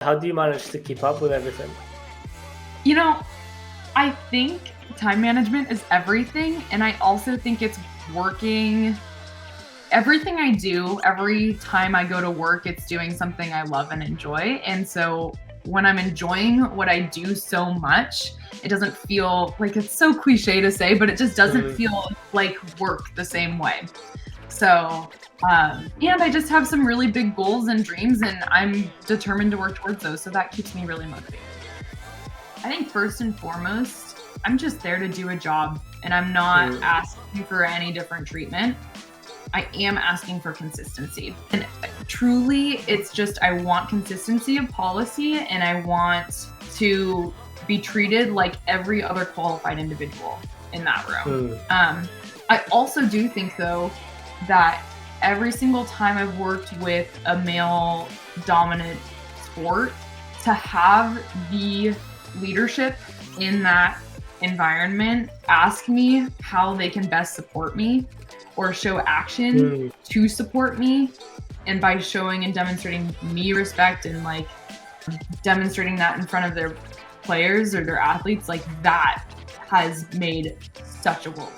How do you manage to keep up with everything? You know, I think time management is everything. And I also think it's working. Everything I do, every time I go to work, it's doing something I love and enjoy. And so when I'm enjoying what I do so much, it doesn't feel like it's so cliche to say, but it just doesn't Mm, feel like work the same way. So, and I just have some really big goals and dreams, and I'm determined to work towards those. So that keeps me really motivated. I think first and foremost, I'm just there to do a job and I'm not mm, asking for any different treatment. I am asking for consistency. And truly, it's just I want consistency of policy and I want to be treated like every other qualified individual in that room. mm, I also do think, though, that every single time I've worked with a male dominant sport, to have the leadership in that environment ask me how they can best support me or show action mm. to support me, and by showing and demonstrating me respect and like demonstrating that in front of their players or their athletes, like that has made such a world.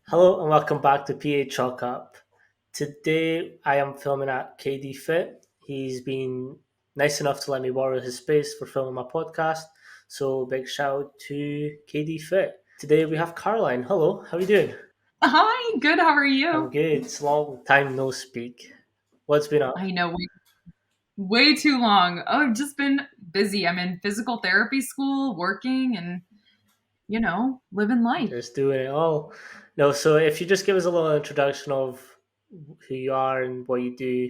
Hello and welcome back to PA Chalk Up. Today I am filming at KD Fit. He's been nice enough to let me borrow his space for filming my podcast. So big shout out to KD Fit. Today we have Caroline. Hello, how are you doing? Hi, good. How are I'm you? good. It's a long time no speak. What's been up? I know, way too long. Oh, I've just been busy. I'm in physical therapy school, working, and living life. Just doing it all. No, so if you just give us a little introduction of who you are and what you do.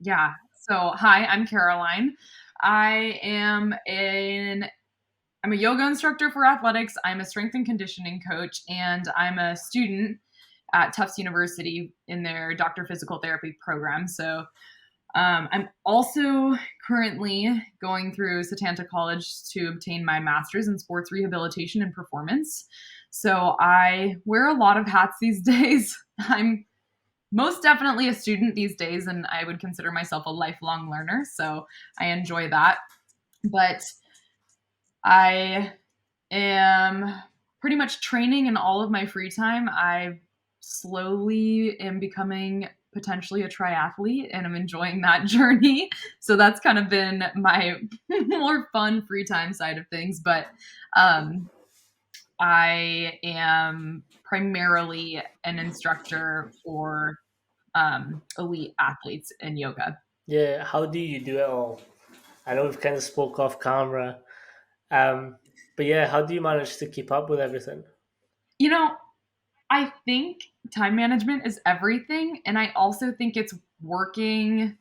Yeah. So, hi, I'm Caroline. I am an I'm a yoga instructor for athletics. I'm a strength and conditioning coach, and I'm a student at Tufts University in their doctor of physical therapy program. So, I'm also currently going through Satanta College to obtain my master's in sports rehabilitation and performance. So I wear a lot of hats these days. I'm most definitely a student these days, and I would consider myself a lifelong learner. So I enjoy that. But I am pretty much training in all of my free time. I slowly am becoming potentially a triathlete and I'm enjoying that journey. So that's kind of been my more fun free time side of things. But um, I am primarily an instructor for elite athletes in yoga. Yeah, how do you do it all? I know we've kind of spoke off camera, um, but yeah, how do you manage to keep up with everything? You know, I think time management is everything. And I also think it's working.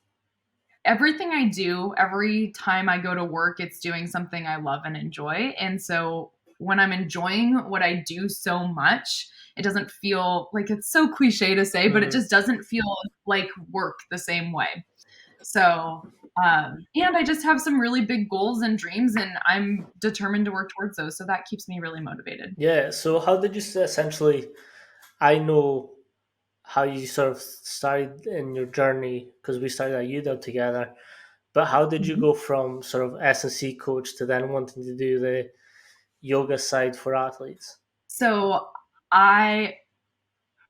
Everything I do, every time I go to work, it's doing something I love and enjoy. And so when I'm enjoying what I do so much, it doesn't feel like it's so cliche to say, but it Mm, just doesn't feel like work the same way. So, and I just have some really big goals and dreams, and I'm determined to work towards those. So that keeps me really motivated. yeah, so how did you essentially? I know how you sort of started in your journey because we started at UW together, but how did you Mhm. go from sort of S&C coach to then wanting to do the yoga side for athletes? So I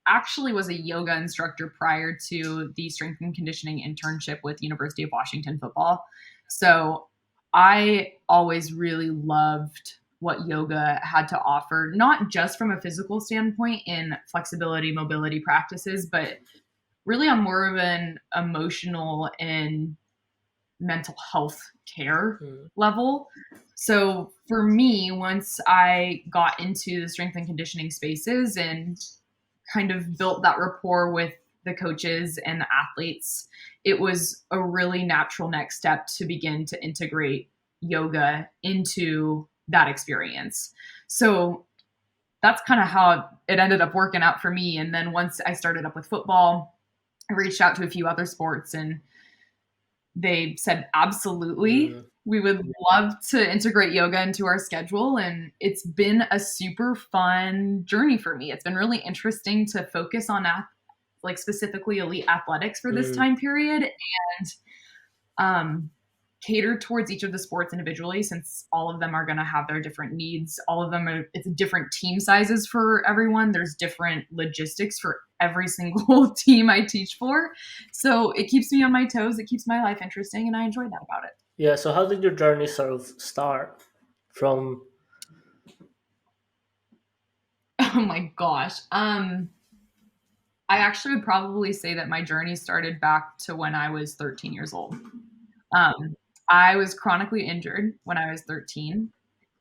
actually was a yoga instructor prior to the strength and conditioning internship with University of Washington football. So I always really loved what yoga had to offer, not just from a physical standpoint in flexibility, mobility practices, but really on more of an emotional and mental health care Mm, level. So for me, once I got into the strength and conditioning spaces and kind of built that rapport with the coaches and the athletes, it was a really natural next step to begin to integrate yoga into that experience. So that's kind of how it ended up working out for me. And then once I started up with football, I reached out to a few other sports and they said absolutely. mm. We would love to integrate yoga into our schedule, and it's been a super fun journey for me. It's been really interesting to focus on like specifically elite athletics for this Mm, time period, and um, cater towards each of the sports individually, since all of them are going to have their different needs. All of them are, it's different team sizes for everyone. There's different logistics for every single team I teach for. So it keeps me on my toes. It keeps my life interesting, and I enjoy that about it. yeah. So how did your journey sort of start? From Oh my gosh. I actually would probably say that my journey started back to when I was 13 years old. Um, I was chronically injured when I was 13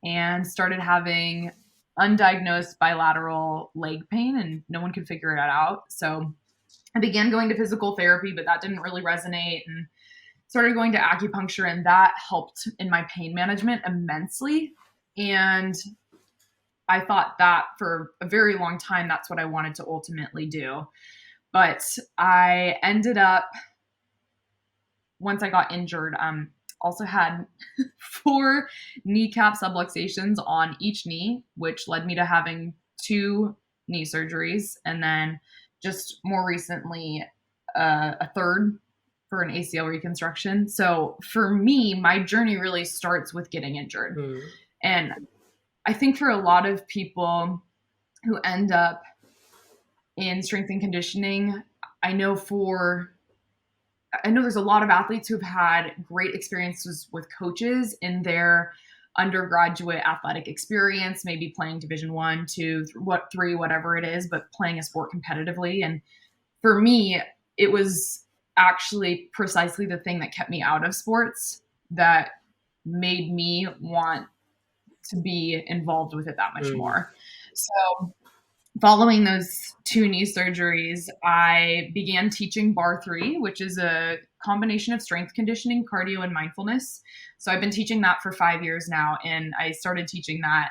and started having undiagnosed bilateral leg pain, and no one could figure it out. So I began going to physical therapy, but that didn't really resonate, and started going to acupuncture, and that helped in my pain management immensely. And I thought that for a very long time, that's what I wanted to ultimately do. But I ended up, once I got injured, also had 4 kneecap subluxations on each knee, which led me to having 2 knee surgeries. And then just more recently, a third for an ACL reconstruction. So for me, my journey really starts with getting injured. mm, And I think for a lot of people who end up in strength and conditioning, I know for I know there's a lot of athletes who've had great experiences with coaches in their undergraduate athletic experience, maybe playing Division 1, 2, what 3, whatever it is, but playing a sport competitively. And for me, it was actually precisely the thing that kept me out of sports that made me want to be involved with it that much mm, more. So following those 2 knee surgeries, I began teaching bar 3, which is a combination of strength conditioning, cardio, and mindfulness. So I've been teaching that for 5 years now, and I started teaching that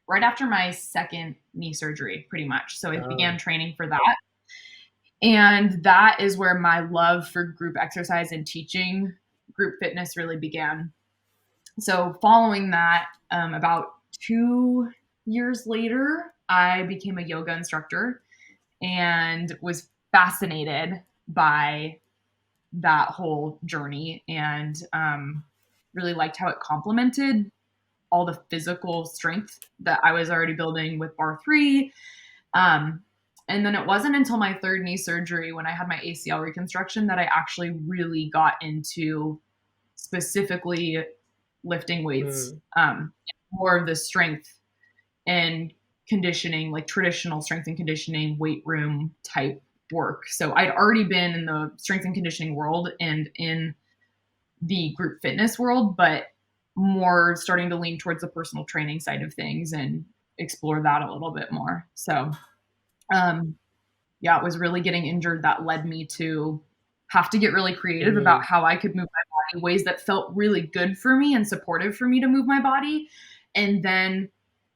right after my second knee surgery, pretty much. So I uh, began training for that. And that is where my love for group exercise and teaching group fitness really began. So following that, about 2 years later, I became a yoga instructor and was fascinated by that whole journey, and really liked how it complemented all the physical strength that I was already building with bar 3. Um, and then it wasn't until my third knee surgery, when I had my ACL reconstruction, that I actually really got into specifically lifting weights, mm, more of the strength and conditioning, like traditional strength and conditioning, weight room type work. So I'd already been in the strength and conditioning world and in the group fitness world, but more starting to lean towards the personal training side of things and explore that a little bit more. So, um, yeah, it was really getting injured that led me to have to get really creative about mm, how I could move my body, ways that felt really good for me and supportive for me to move my body. And then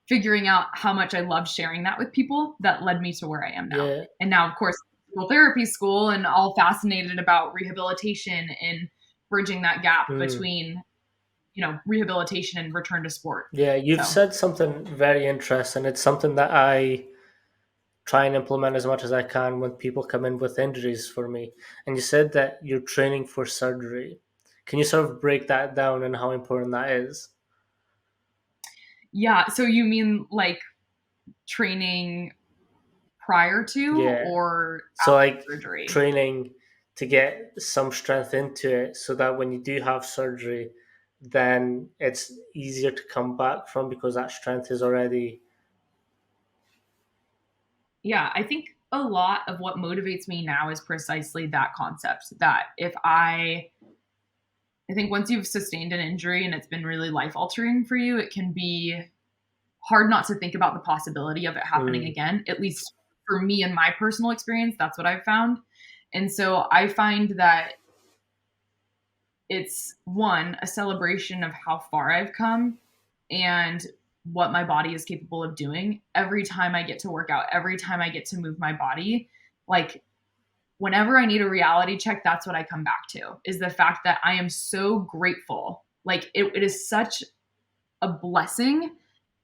figuring out how much I love sharing that with people, that led me to where I am now. yeah, And now, of course, physical therapy school, and all fascinated about rehabilitation and bridging that gap mm. between, rehabilitation and return to sport. Yeah, you've So, said something very interesting. It's something that I try and implement as much as I can when people come in with injuries for me. And you said that you're training for surgery. Can you sort of break that down and how important that is? yeah. So you mean like training prior to Yeah. or So after like surgery? training to get some strength into it so that when you do have surgery, then it's easier to come back from because that strength is already. Yeah, I think a lot of what motivates me now is precisely that concept, that if I think once you've sustained an injury and it's been really life altering for you, it can be hard not to think about the possibility of it happening Mm, again. At least for me in my personal experience, that's what I've found. And so I find that it's one, a celebration of how far I've come and what my body is capable of doing every time I get to work out, every time I get to move my body. Like, whenever I need a reality check, that's what I come back to, is the fact that I am so grateful. Like it is such a blessing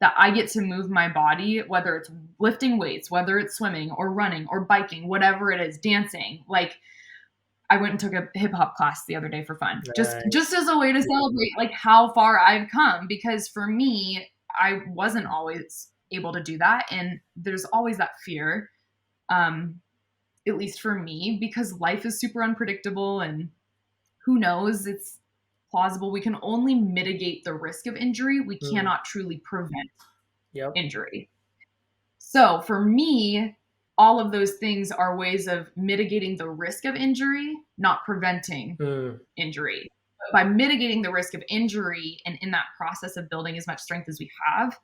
that I get to move my body, whether it's lifting weights, whether it's swimming or running or biking, whatever it is, dancing. Like I went and took a hip hop class the other day for fun, just Nice. as a way to celebrate like how far I've come. Because for me, I wasn't always able to do that, and there's always that fear, um, at least for me, because life is super unpredictable, and who knows? It's plausible we can only mitigate the risk of injury. We Mm. cannot truly prevent Yep. injury. So for me, all of those things are ways of mitigating the risk of injury, not preventing Mm. injury. But by mitigating the risk of injury and in that process of building as much strength as we have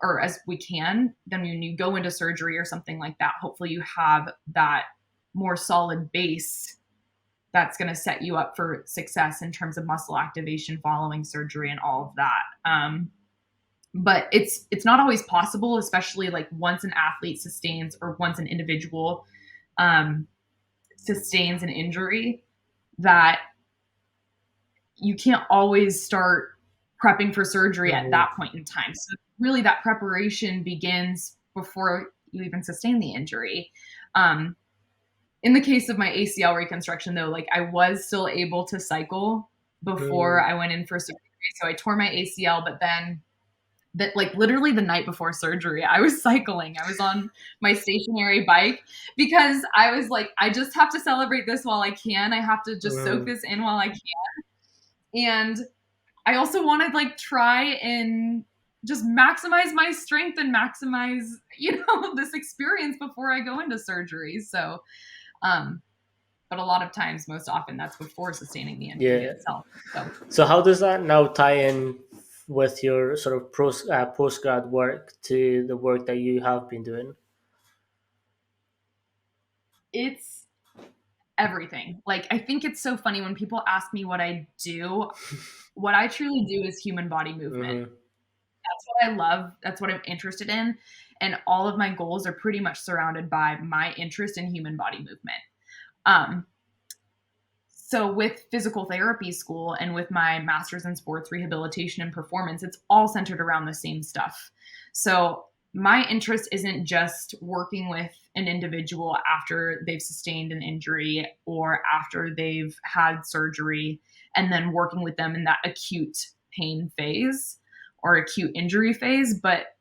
or as we can, then when you go into surgery or something like that, hopefully you have that more solid base that's going to set you up for success in terms of muscle activation following surgery and all of that. But it's not always possible, especially like once an athlete sustains or once an individual um, sustains an injury, that you can't always start prepping for surgery at Mhm. that point in time. So really, that preparation begins before you even sustain the injury. Um, in the case of my ACL reconstruction, though, like I was still able to cycle before Mm. I went in for surgery. So I tore my ACL, but then that like literally the night before surgery, I was cycling. I was on my stationary bike because I was like, I just have to celebrate this while I can. I have to just soak Mhm. this in while I can. And I also want to like try and just maximize my strength and maximize, this experience before I go into surgery. So, um, but a lot of times, most often, that's before sustaining the injury Yeah. itself. So So how does that now tie in with your sort of post grad work to the work that you have been doing? it's everything. Like, I think it's so funny when people ask me what I do. What I truly do is human body movement. Hmm. That's what I love. That's what I'm interested in. And all of my goals are pretty much surrounded by my interest in human body movement. Um, so with physical therapy school and with my master's in sports rehabilitation and performance, it's all centered around the same stuff. So my interest isn't just working with an individual after they've sustained an injury or after they've had surgery and then working with them in that acute pain phase or acute injury phase, but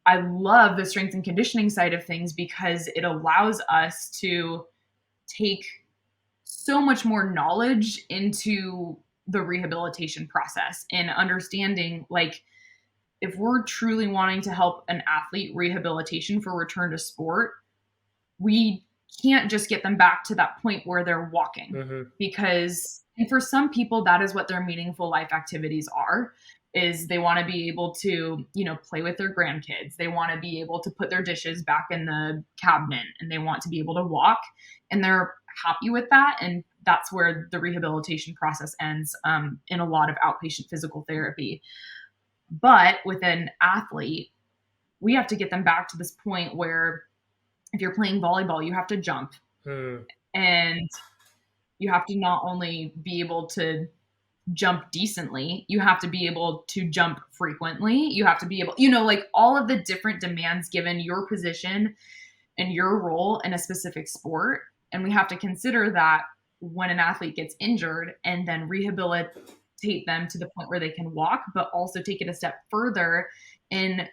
I love the strength and conditioning side of things because it allows us to take so much more knowledge into the rehabilitation process and understanding like if we're truly wanting to help an athlete rehabilitation for return to sport, we can't just get them back to that point where they're walking Hmm. because and for some people that is what their meaningful life activities are is they want to be able to play with their grandkids, they want to be able to put their dishes back in the cabinet, and they want to be able to walk, and they're happy with that, and that's where the rehabilitation process ends, in a lot of outpatient physical therapy. But with an athlete, we have to get them back to this point where if you're playing volleyball, you have to jump, Mm. and you have to not only be able to jump decently, you have to be able to jump frequently. You have to be able, like all of the different demands given your position and your role in a specific sport. And we have to consider that when an athlete gets injured and then rehabilitate them to the point where they can walk, but also take it a step further and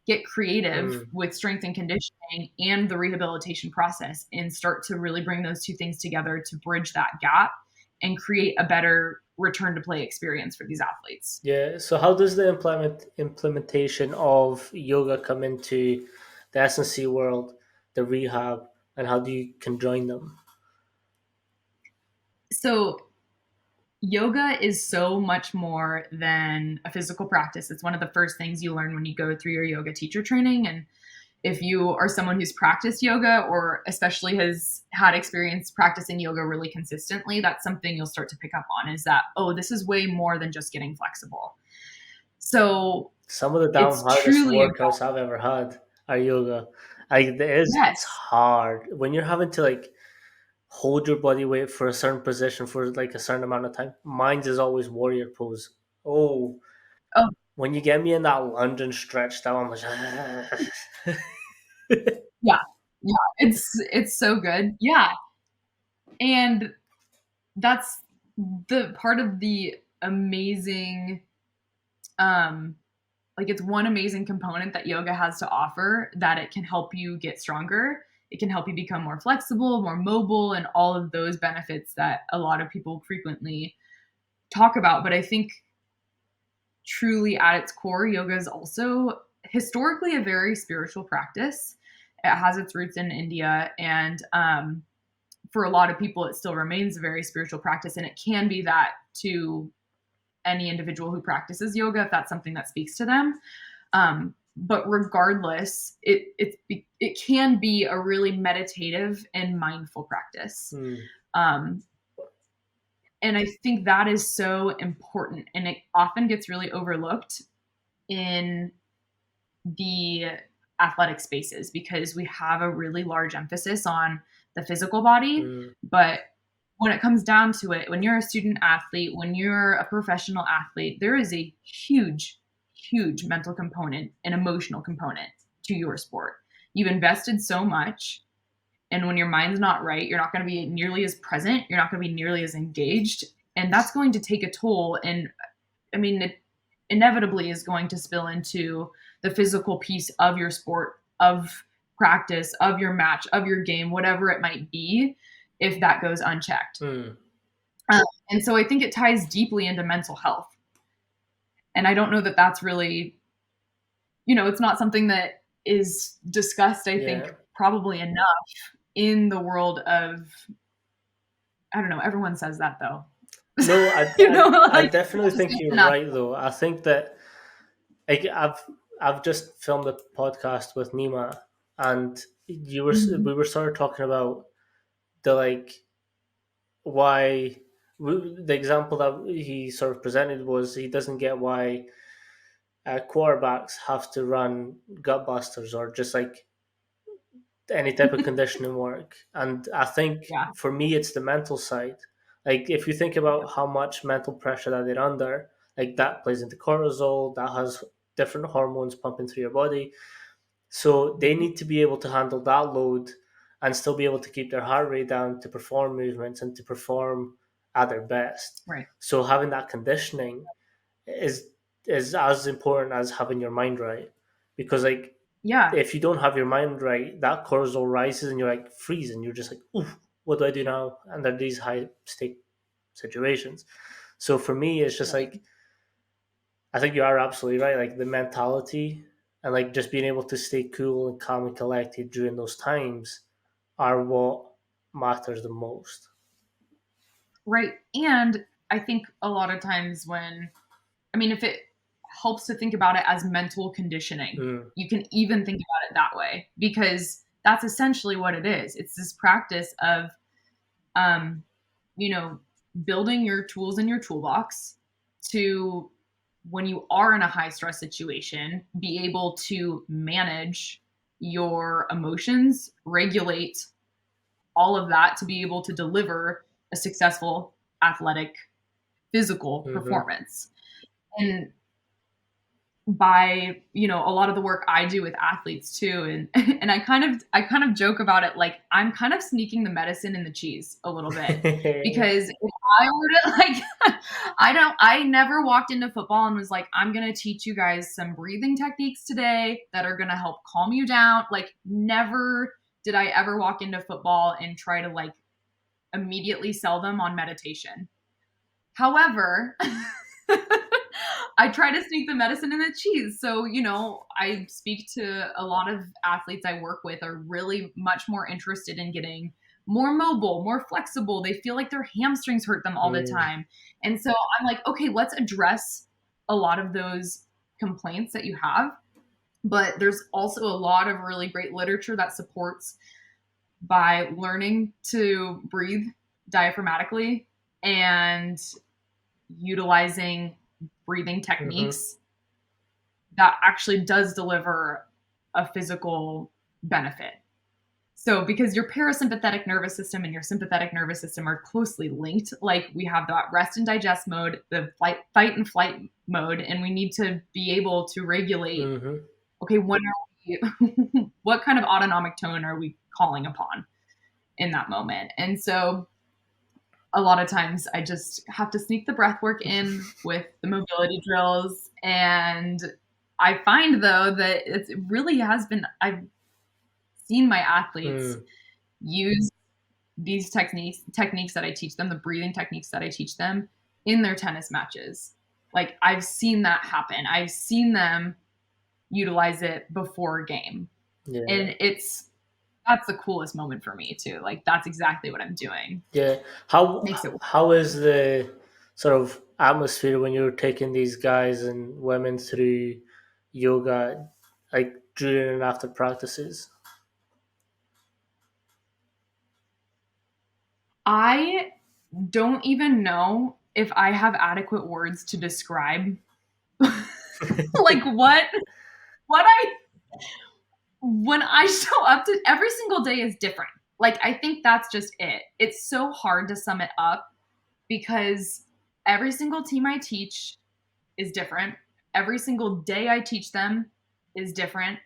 get creative Mm. with strength and conditioning and the rehabilitation process and start to really bring those two things together to bridge that gap and create a better return to play experience for these athletes. Yeah. So how does the implementation of yoga come into the S&C world, the rehab, and how do you conjoin them? So, yoga is so much more than a physical practice. It's one of the first things you learn when you go through your yoga teacher training. And if you are someone who's practiced yoga or especially has had experience practicing yoga really consistently, that's something you'll start to pick up on is that, oh, this is way more than just getting flexible. So Some of the damn it's hardest truly workouts about, I've ever had are yoga. It's yes, hard when you're having to like hold your body weight for a certain position for like a certain amount of time. Mine is always warrior pose. Oh, Oh, when you get me in that lunge and stretched out, I'm like, yeah. Yeah, it's so good. Yeah. And that's the part of the amazing like it's one amazing component that yoga has to offer, that it can help you get stronger. It can help you become more flexible, more mobile, and all of those benefits that a lot of people frequently talk about. But I think truly at its core, yoga is also historically a very spiritual practice. It has its roots in India, and for a lot of people, it still remains a very spiritual practice, and it can be that to any individual who practices yoga if that's something that speaks to them. But regardless, it can be a really meditative and mindful practice. hmm, Um, and I think that is so important, and it often gets really overlooked in the athletic spaces because we have a really large emphasis on the physical body. hmm, But when it comes down to it, when you're a student athlete, when you're a professional athlete, there is a huge, huge mental component and emotional component to your sport. You've invested so much. And when your mind's not right, you're not going to be nearly as present. You're not going to be nearly as engaged. And that's going to take a toll. And I mean, it inevitably is going to spill into the physical piece of your sport, of practice, of your match, of your game, whatever it might be, if that goes unchecked. hmm. And so I think it ties deeply into mental health. And I don't know that that's really, it's not something that is discussed, I Yeah. think, probably enough in the world of, I don't know, everyone says that though. No, I, you I, know, I like, definitely think just you're enough. right, though. I think that like, I've just filmed a podcast with Nima, and Mhm. we were sort of talking about the like why the example that he sort of presented was he doesn't get why quarterbacks have to run gut busters or just like any type of conditioning work. And I think Yeah. for me, it's the mental side. Like if you think Yep. about how much mental pressure that they're under, like that plays into cortisol, that has different hormones pumping through your body. So they Mhm. need to be able to handle that load and still be able to keep their heart rate down to perform movements and to perform at their best. Right. So having that conditioning is is as important as having your mind right. Because like Yeah. if you don't have your mind right, that cortisol rises and you're like freezing. You're just like, ooh, what do I do now? And there are these high stake situations. So for me, it's just Right. like I think you are absolutely right. Like the mentality and like just being able to stay cool and calm and collected during those times are what matters the most. Right. And I think a lot of times if it helps to think about it as mental conditioning, Mm, you can even think about it that way because that's essentially what it is. It's this practice of, um, you know, building your tools in your toolbox to, when you are in a high stress situation, be able to manage your emotions, regulate all of that to be able to deliver a successful athletic physical mm-hmm. performance. And by, a lot of the work I do with athletes too, and and I kind of joke about it, like I'm kind of sneaking the medicine in the cheese a little bit, Yeah. because if I were to like I never walked into football and was like, I'm going to teach you guys some breathing techniques today that are going to help calm you down. Like never did I ever walk into football and try to like immediately sell them on meditation. However, I try to sneak the medicine in the cheese. So, I speak to a lot of athletes I work with are really much more interested in getting more mobile, more flexible. They feel like their hamstrings hurt them all the Mm, time. And so I'm like, okay, let's address a lot of those complaints that you have. But there's also a lot of really great literature that supports by learning to breathe diaphragmatically and utilizing breathing mm-hmm. techniques that actually does deliver a physical benefit. So because your parasympathetic nervous system and your sympathetic nervous system are closely linked, like we have that rest and digest mode, the fight and flight mode, and we need to be able to regulate, Mm-hmm. okay, when are we, what kind of autonomic tone are we calling upon in that moment? And so a lot of times I just have to sneak the breath work in with the mobility drills. And I find though that it really has been, I've seen my athletes Mm. use these techniques that I teach them, the breathing techniques that I teach them in their tennis matches. Like I've seen that happen. I've seen them utilize it before a game. Yeah. And that's the coolest moment for me too. Like that's exactly what I'm doing. Yeah. How Makes it how is the sort of atmosphere when you're taking these guys and women through yoga, like during and after practices? I don't even know if I have adequate words to describe like what I when I show up to every single day is different. Like I think that's just it. It's so hard to sum it up because every single team I teach is different. Every single day I teach them is different.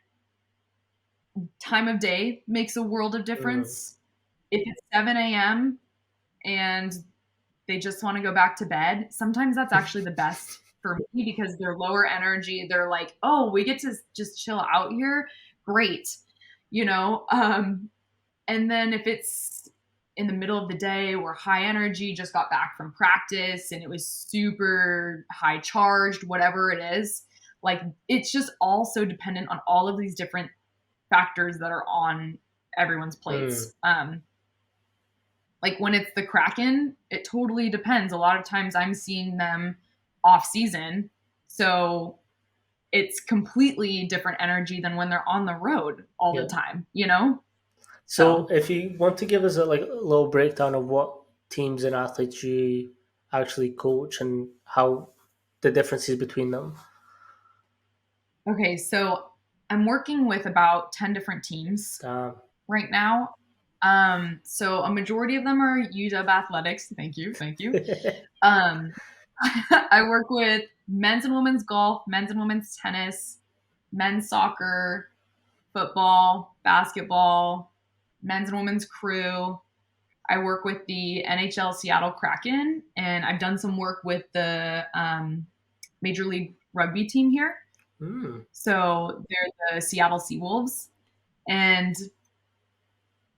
Time of day makes a world of Mm. difference. If it's 7 a.m. and they just want to go back to bed, sometimes that's actually the best for me because they're lower energy. They're like, oh, we get to just chill out here. Great. You know, and then if it's in the middle of the day, we're high energy, just got back from practice and it was super high charged, whatever it is, like it's just all so dependent on all of these different factors that are on everyone's Mm. plates. Like when it's the Kraken, it totally depends. A lot of times I'm seeing them off season. So it's completely different energy than when they're on the road all the Yeah. time, you know? So So, if you want to give us a like a little breakdown of what teams and athletes you actually coach and how the differences between them. okay, so I'm working with about 10 different teams Um, right now. So a majority of them are UW athletics. Thank you. Thank you. Um, I work with men's and women's golf, men's and women's tennis, men's soccer, football, basketball, men's and women's crew. I work with the NHL Seattle Kraken, and I've done some work with the Major League Rugby team here. mm, So they're the Seattle Seawolves and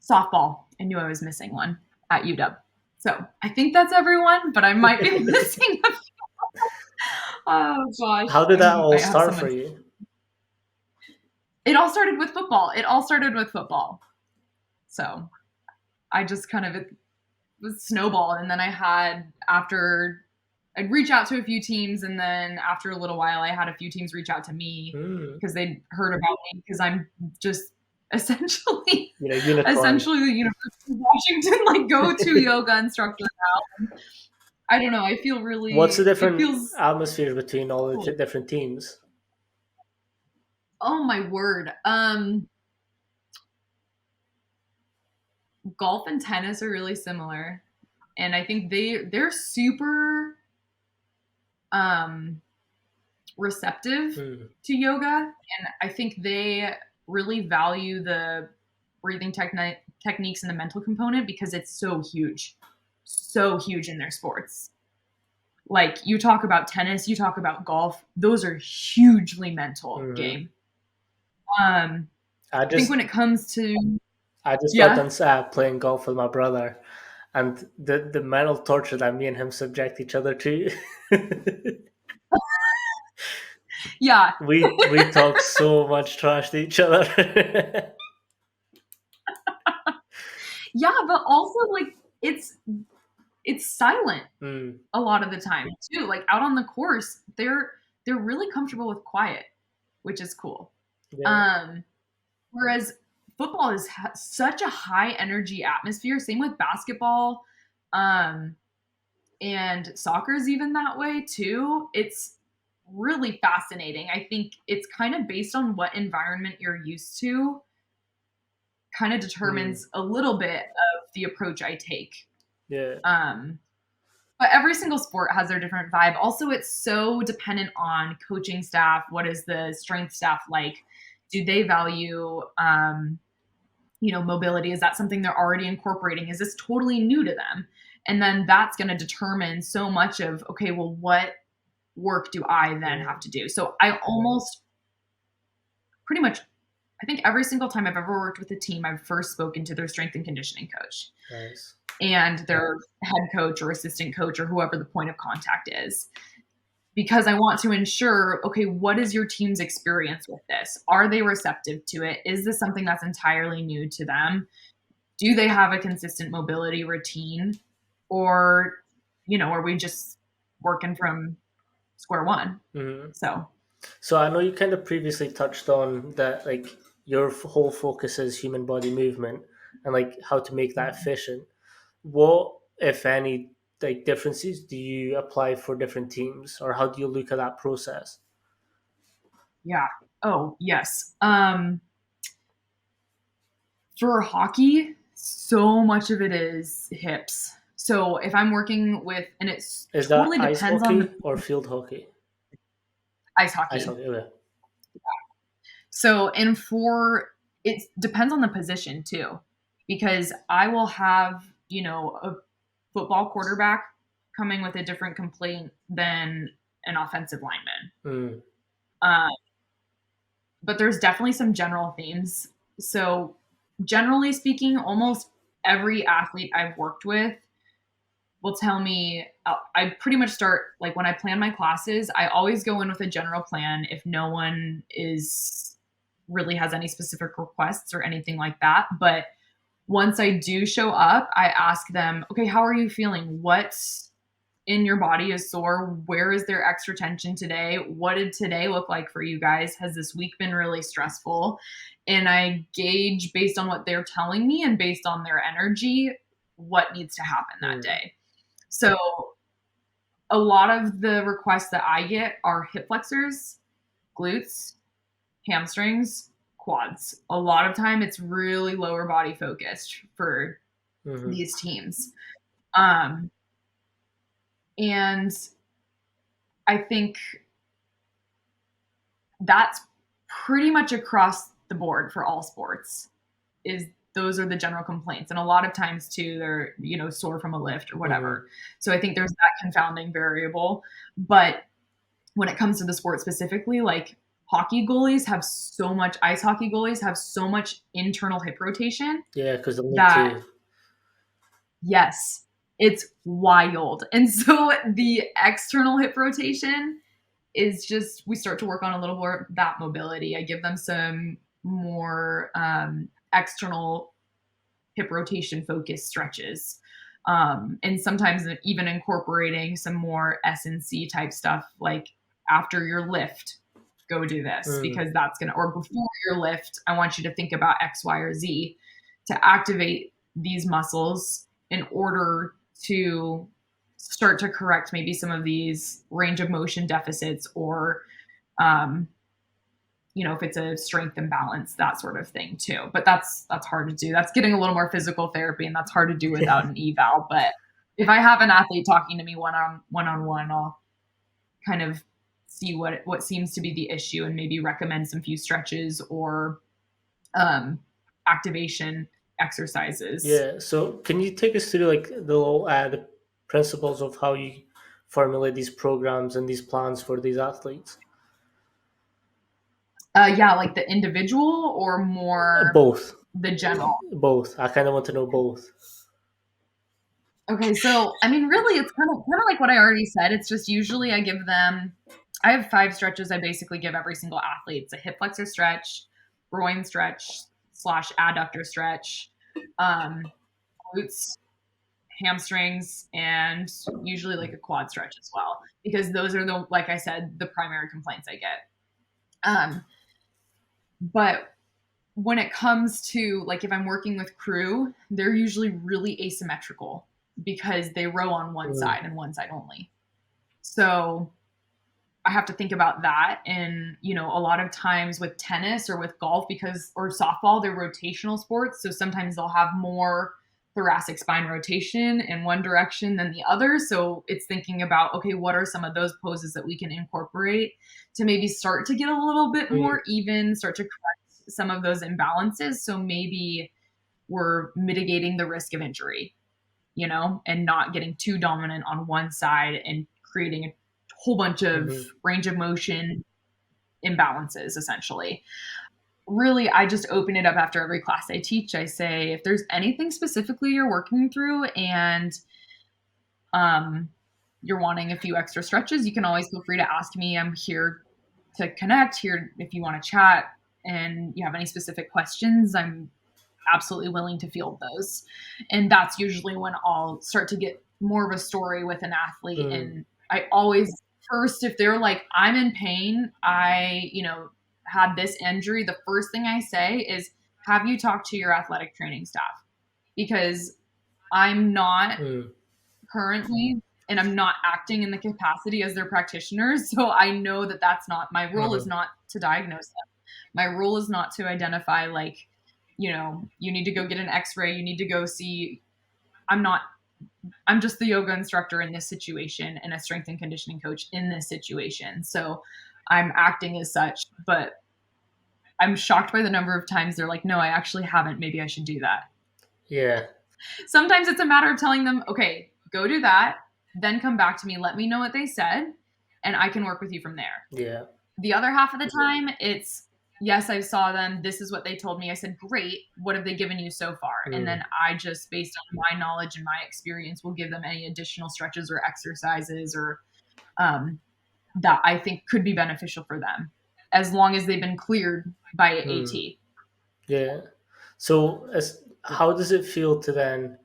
softball. I knew I was missing one at UW. So I think that's everyone, but I might be missing a few. Oh gosh, how did I that all might have start for someone. you? It all started with football. It all started with football. So I just kind of it was snowballed, and then I had after I'd reach out to a few teams, and then after a little while, I had a few teams reach out to me Mm, because they'd heard about me because I'm just essentially unicorn. essentially the University of Washington like go-to yoga instructor now. I don't know. I feel What's the really. It different feels atmosphere between all the cool. different teams? Oh my word. Golf and tennis are really similar, and I think they're super um receptive Mm, to yoga, and I think they really value the breathing techniques and the mental component because it's so huge in their sports. Like you talk about tennis, you talk about golf; those are hugely mental mm. game. Um, I I think just when it comes to I just got yeah, done playing golf with my brother, and the mental torture that me and him subject each other to. yeah, we talk so much trash to each other. yeah, but also like it's it's silent Mm, a lot of the time too. Like out on the course, they're really comfortable with quiet, which is cool. yeah. Um, Whereas football is such a high energy atmosphere. Same with basketball, um, and soccer is even that way too. It's really fascinating. I think it's kind of based on what environment you're used to, kind of Mm. determines a little bit of the approach I take. Yeah. Um, but every single sport has their different vibe. Also, it's so dependent on coaching staff. What is the strength staff like? Do they value, mobility? Is that something they're already incorporating? Is this totally new to them? And then that's going to determine so much of, okay, well, what work do I then have Mm. to do? So I almost pretty much, I think every single time I've ever worked with a team, I've first spoken to their strength and conditioning coach Nice. and their head coach or assistant coach or whoever the point of contact is. Because I want to ensure, okay, what is your team's experience with this? Are they receptive to it? Is this something that's entirely new to them? Do they have a consistent mobility routine? Or, are we just working from square one? Hmm. So, So I know you kind of previously touched on that, like your whole focus is human body movement and like how to make that efficient. What, if any, like differences do you apply for different teams, or how do you look at that process? yeah. Oh, yes. For hockey, so much of it is hips. So if I'm working with, and it's Is that totally ice depends on the hockey or field hockey? ice Ice hockey. hockey. Okay. So, and for it depends on the position too, because I will have, a football quarterback coming with a different complaint than an offensive lineman. Mm. Uh, but there's definitely some general themes. So, generally speaking, almost every athlete I've worked with will tell me I pretty much start like when I plan my classes, I always go in with a general plan if no one is really has any specific requests or anything like that. But once I do show up, I ask them, okay, how are you feeling? What's in your body is sore? Where is there extra tension today? What did today look like for you guys? Has this week been really stressful? And I gauge based on what they're telling me and based on their energy, what needs to happen that Mm. day. So a lot of the requests that I get are hip flexors, glutes, hamstrings, quads. A lot of time it's really lower body focused for Hmm. these teams. Um, and I think that's pretty much across the board for all sports is those are the general complaints. And a lot of times too, they're, sore from a lift or Hmm. whatever. So I think there's that confounding variable. But when it comes to the sport specifically, like ice hockey goalies have so much internal hip rotation Yeah, because they'll need that to. yes, it's wild. And so the external hip rotation is just, we start to work on a little more that mobility. I give them some more external hip rotation focused stretches. And sometimes even incorporating some more S&C type stuff, like after your lift, go do this Mm. because that's going to, or before your lift, I want you to think about X, Y, or Z to activate these muscles in order to start to correct maybe some of these range of motion deficits or um, if it's a strength imbalance, that sort of thing too. But that's hard to do. That's getting a little more physical therapy, and that's hard to do without an eval. But if I have an athlete talking to me one on one, I'll kind of see what seems to be the issue and maybe recommend some few stretches or um, activation exercises. Yeah. So can you take us through like the principles of how you formulate these programs and these plans for these athletes? Yeah, like the individual or more Both. the general. Both. I kind of want to know both. Okay, so I mean, really, it's kind of like what I already said. It's just usually I have 5 stretches I basically give every single athlete. It's a hip flexor stretch, groin stretch slash adductor stretch, um, glutes, hamstrings, and usually like a quad stretch as well. Because those are like I said, the primary complaints I get. Um, but when it comes to like if I'm working with crew, they're usually really asymmetrical, because they row on one Mm. side and one side only. So I have to think about that. And, a lot of times with tennis or with golf, or softball, they're rotational sports. So sometimes they'll have more thoracic spine rotation in one direction than the other. So it's thinking about, okay, what are some of those poses that we can incorporate to maybe start to get a little bit Mm, more even, start to correct some of those imbalances. So maybe we're mitigating the risk of injury, and not getting too dominant on one side and creating a whole bunch of mhm, range of motion imbalances, essentially. Really, I just open it up after every class I teach. I say, if there's anything specifically you're working through and um, you're wanting a few extra stretches, you can always feel free to ask me. I'm here to connect, here if you want to chat and you have any specific questions. I'm absolutely willing to field those. And that's usually when I'll start to get more of a story with an athlete. mm, And I always, first, if they're like, I'm in pain, had this injury, the first thing I say is, have you talked to your athletic training staff? Because I'm not mm, currently, and I'm not acting in the capacity as their practitioners. So I know that that's not my role, is mhm, not to diagnose them. My role is not to identify, like, you need to go get an x-ray, you need to go see. I'm not, I'm just the yoga instructor in this situation and a strength and conditioning coach in this situation. So I'm acting as such, but I'm shocked by the number of times they're like, no, I actually haven't. Maybe I should do that. yeah, Sometimes it's a matter of telling them, okay, go do that, then come back to me, let me know what they said, and I can work with you from there. yeah, The other half of the time, it's, yes, I saw them. This is what they told me. I said, great. What have they given you so far? And mm, then I just, based on my knowledge and my experience, will give them any additional stretches or exercises or that I think could be beneficial for them, as long as they've been cleared by mm, AT. yeah. So, how does it feel to then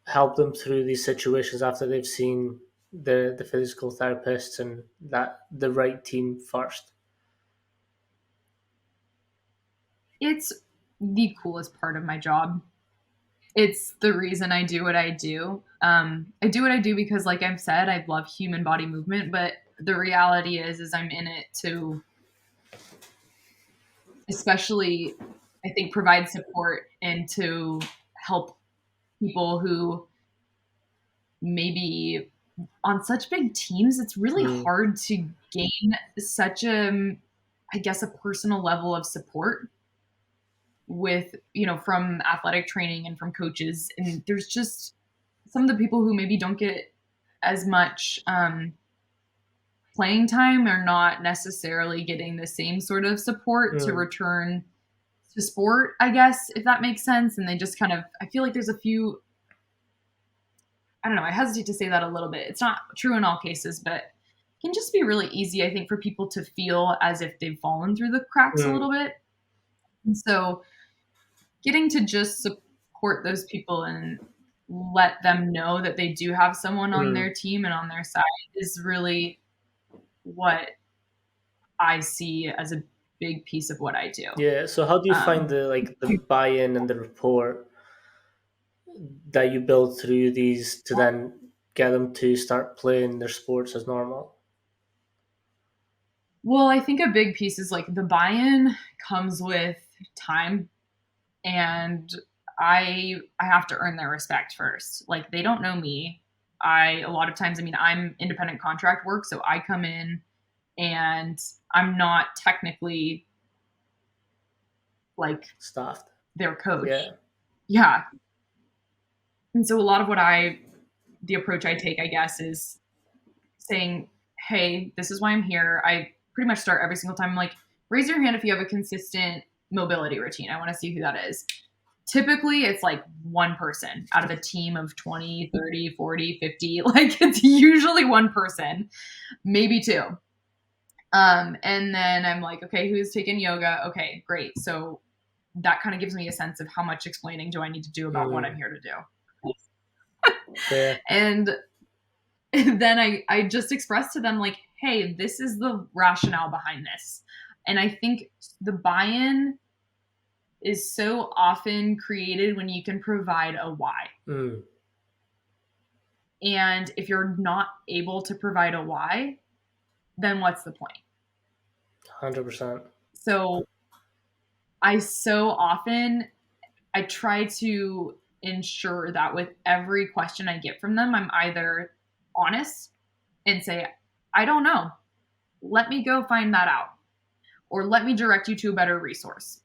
help them through these situations after they've seen the physical therapists and that the right team first? It's the coolest part of my job. It's the reason I do what I do. I do what I do because, like I've said, I love human body movement, but the reality is I'm in it to, especially, I think, provide support and to help people who maybe on such big teams, it's really Mm, hard to gain such I guess, a personal level of support with, from athletic training and from coaches. And there's just some of the people who maybe don't get as much playing time are not necessarily getting the same sort of support to mm, return to sport, I guess, if that makes sense. And they just kind of, I feel like there's a few, I don't know, I hesitate to say that a little bit. It's not true in all cases, but it can just be really easy, I think, for people to feel as if they've fallen through the cracks a mm, little bit. And so getting to just support those people and let them know that they do have someone on mm. their team and on their side is really what I see as a big piece of what I do. Yeah. So, how do you find Um, the buy-in and the rapport that you build through these to then get them to start playing their sports as normal? well, I think a big piece is like the buy-in comes with time, and I have to earn their respect first. Like, they don't know me. A lot of times, I mean, I'm independent contract work, so I come in and I'm not technically like Staffed. their coach. Yeah. Yeah. And so a lot of the approach I take, I guess, is saying, hey, this is why I'm here. I pretty much start every single time. I'm like, raise your hand if you have a consistent mobility routine. I want to see who that is. Typically, it's like one person out of a team of 20, 30, 40, 50. Like, it's usually one person, maybe two. And then I'm like, okay, who's taking yoga? Okay, great. So that kind of gives me a sense of how much explaining do I need to do about what I'm Mm, here to do. yeah. And then I just expressed to them, like, hey, this is the rationale behind this. And I think the buy-in is so often created when you can provide a why. Mm, And if you're not able to provide a why, then what's the point? 100%. So I try to ensure that with every question I get from them, I'm either honest and say, I don't know. Let me go find that out. Or let me direct you to a better resource.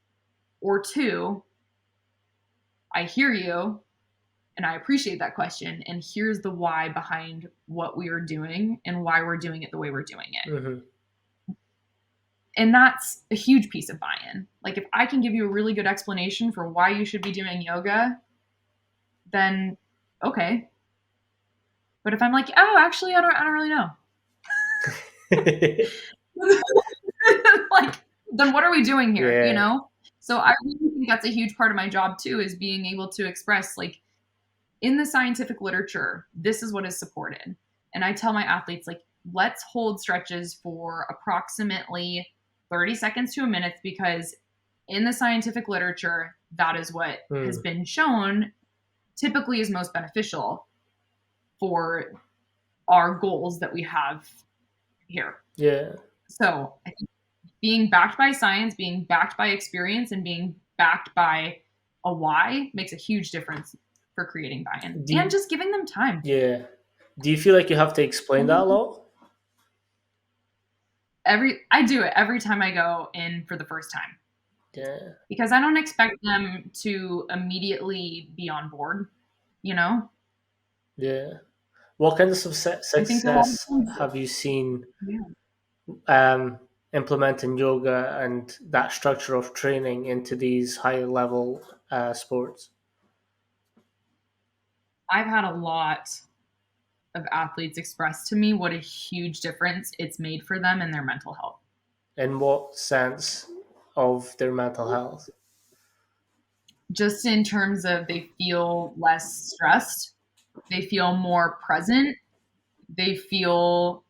Or two, I hear you and I appreciate that question. And here's the why behind what we are doing and why we're doing it the way we're doing it. Mm-hmm. And that's a huge piece of buy-in. Like if I can give you a really good explanation for why you should be doing yoga, then okay. But if I'm like, oh, actually, I don't really know. Like, then what are we doing here? Yeah. You know? So I really think that's a huge part of my job too, is being able to express, like, in the scientific literature, this is what is supported. And I tell my athletes, like, let's hold stretches for approximately 30 seconds to a minute, because in the scientific literature, that is what has been shown typically is most beneficial for our goals that we have here. Yeah. So I think being backed by science, being backed by experience, and being backed by a why makes a huge difference for creating buy-in and just giving them time. Yeah. Do you feel like you have to explain that a lot? I do it every time I go in for the first time. Yeah. Because I don't expect them to immediately be on board, you know? Yeah. What kind of I think a lot of success times, have you seen yeah. implementing yoga and that structure of training into these higher level sports? I've had a lot of athletes express to me what a huge difference it's made for them in their mental health. In what sense of their mental health? Just in terms of they feel less stressed, they feel more present, they feel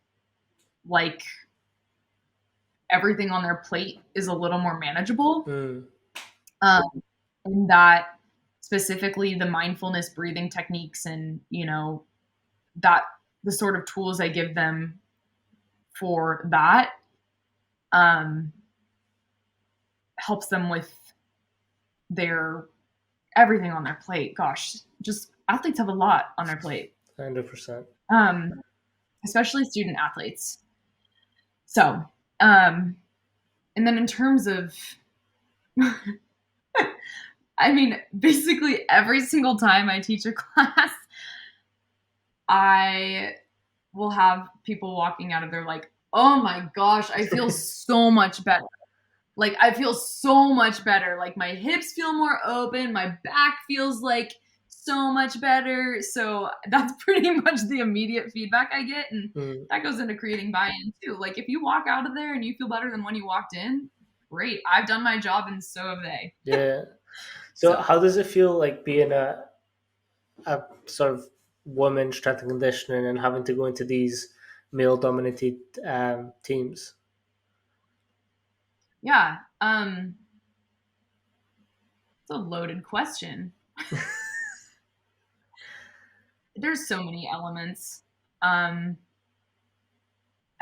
like everything on their plate is a little more manageable. Mm. Um, and that specifically the mindfulness breathing techniques and, you know, that the sort of tools I give them for that um, helps them with their everything on their plate. Gosh, just athletes have a lot on their plate, 100%. especially student athletes. So, and then in terms of, I mean, basically every single time I teach a class, I will have people walking out of there like, oh my gosh, I feel so much better. Like, I feel so much better. Like, my hips feel more open. My back feels like so much better. So that's pretty much the immediate feedback I get. And that goes into creating buy-in too. Like, if you walk out of there and you feel better than when you walked in, great. I've done my job and so have they. Yeah. So, So how does it feel like being a sort of woman strength and conditioning and having to go into these male dominated teams? yeah, it's a loaded question. There's so many elements. I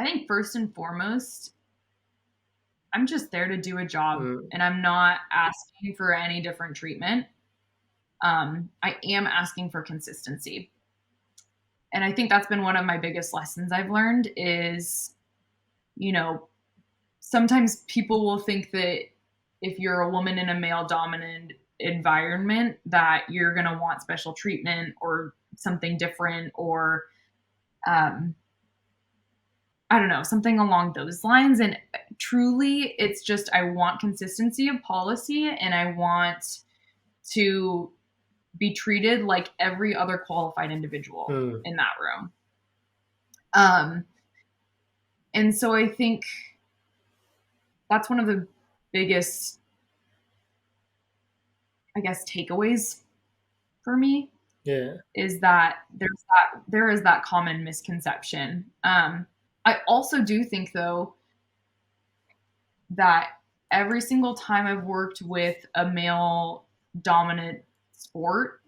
think first and foremost, I'm just there to do a job and I'm not asking for any different treatment. I am asking for consistency. And I think that's been one of my biggest lessons I've learned is, you know, sometimes people will think that if you're a woman in a male dominant environment that you're going to want special treatment or something different or I don't know, something along those lines. And truly, it's just I want consistency of policy and I want to be treated like every other qualified individual in that room. And so I think that's one of the biggest, I guess, takeaways for me. Yeah. Is that there is that common misconception. I also do think though that every single time I've worked with a male dominant sport,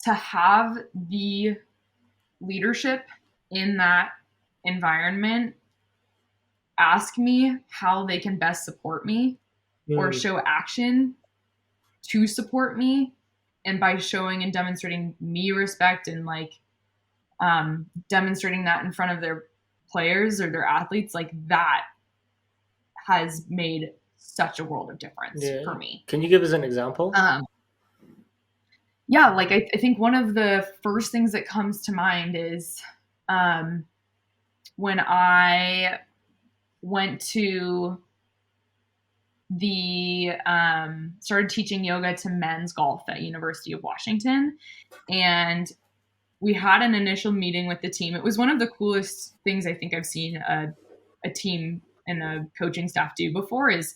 to have the leadership in that environment ask me how they can best support me or Mm, show action to support me, and by showing and demonstrating me respect and like demonstrating that in front of their players or their athletes, like that has made such a world of difference yeah. for me. Can you give us an example? um, yeah, like I think one of the first things that comes to mind is um, when I went to the started teaching yoga to men's golf at University of Washington, and we had an initial meeting with the team. It was one of the coolest things I think I've seen a team and a coaching staff do before. Is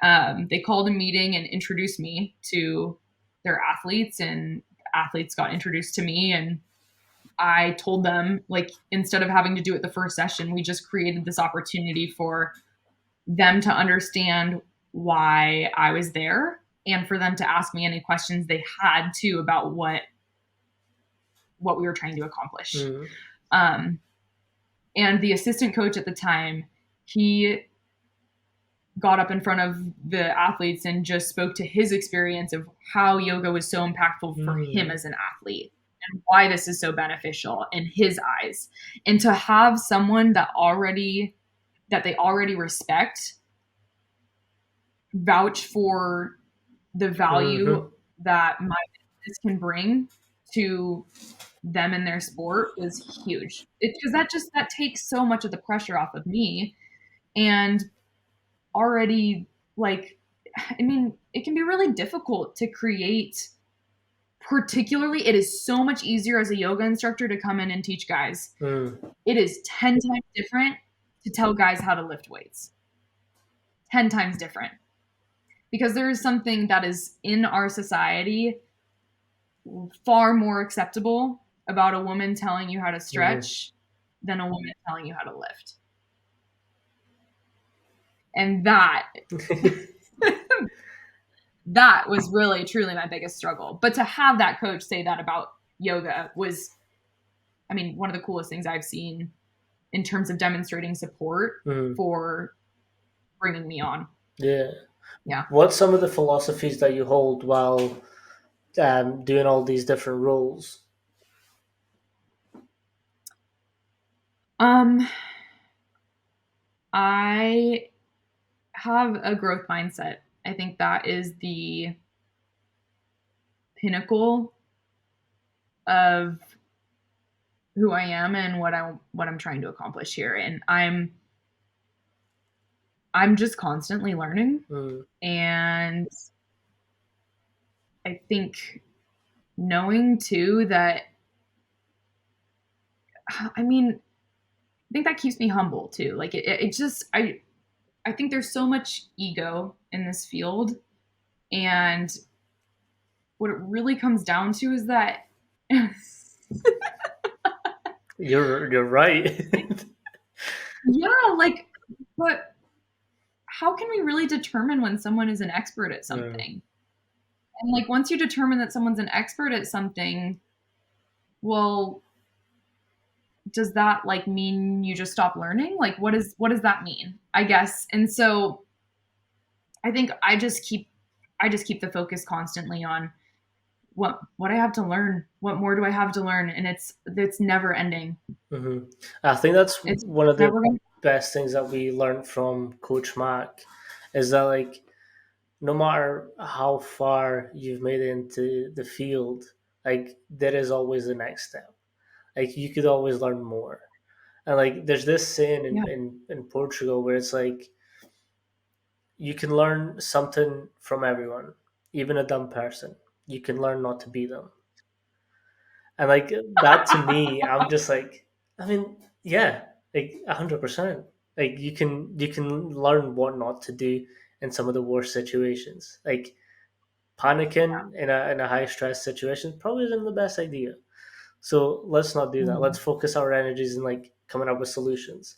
they called a meeting and introduced me to their athletes, and athletes got introduced to me, and I told them, like, instead of having to do it the first session, we just created this opportunity for them to understand why I was there and for them to ask me any questions they had too about what we were trying to accomplish. Mm, Um, and the assistant coach at the time, he got up in front of the athletes and just spoke to his experience of how yoga was so impactful for him mm, as an athlete and why this is so beneficial in his eyes. And to have someone that they already respect vouch for the value mm-hmm. that my business can bring to them in their sport was huge. It's because that takes so much of the pressure off of me. And already, like, I mean, it can be really difficult to create. Particularly, it is so much easier as a yoga instructor to come in and teach guys. Mm, It is 10 times different to tell guys how to lift weights. 10 times different. Because there is something that is in our society far more acceptable about a woman telling you how to mm-hmm. stretch than a woman telling you how to lift. And that was really truly my biggest struggle. But to have that coach say that about yoga was, I mean, one of the coolest things I've seen in terms of demonstrating support Mm, for bringing me on. yeah. Yeah. What's some of the philosophies that you hold while doing all these different roles? Um, I have a growth mindset. I think that is the pinnacle of who I am and what I'm trying to accomplish here. And I'm just constantly learning. Mm, And I think knowing too that, I mean, I think that keeps me humble too. Like it just, I think there's so much ego in this field. And what it really comes down to is that, you're right. yeah, like, but how can we really determine when someone is an expert at Mm, something? And like, once you determine that someone's an expert at something, well, does that like mean you just stop learning? Like, what does that mean? I guess. And so I think I just keep the focus constantly on what I have to learn. What more do I have to learn? And it's never ending. hmm I think that's It's one of the never going. best things that we learned from Coach Mac is that, like, no matter how far you've made it into the field, like, there is always the next step. Like, you could always learn more. And like, there's this saying Yeah. in Portugal where it's like you can learn something from everyone, even a dumb person. You can learn not to be them. And like that to me, I'm just like, I mean, yeah, like 100%. Like you can learn what not to do in some of the worst situations. Like panicking in a high stress situation probably isn't the best idea. So let's not do that. Let's Mhm. focus our energies in like coming up with solutions.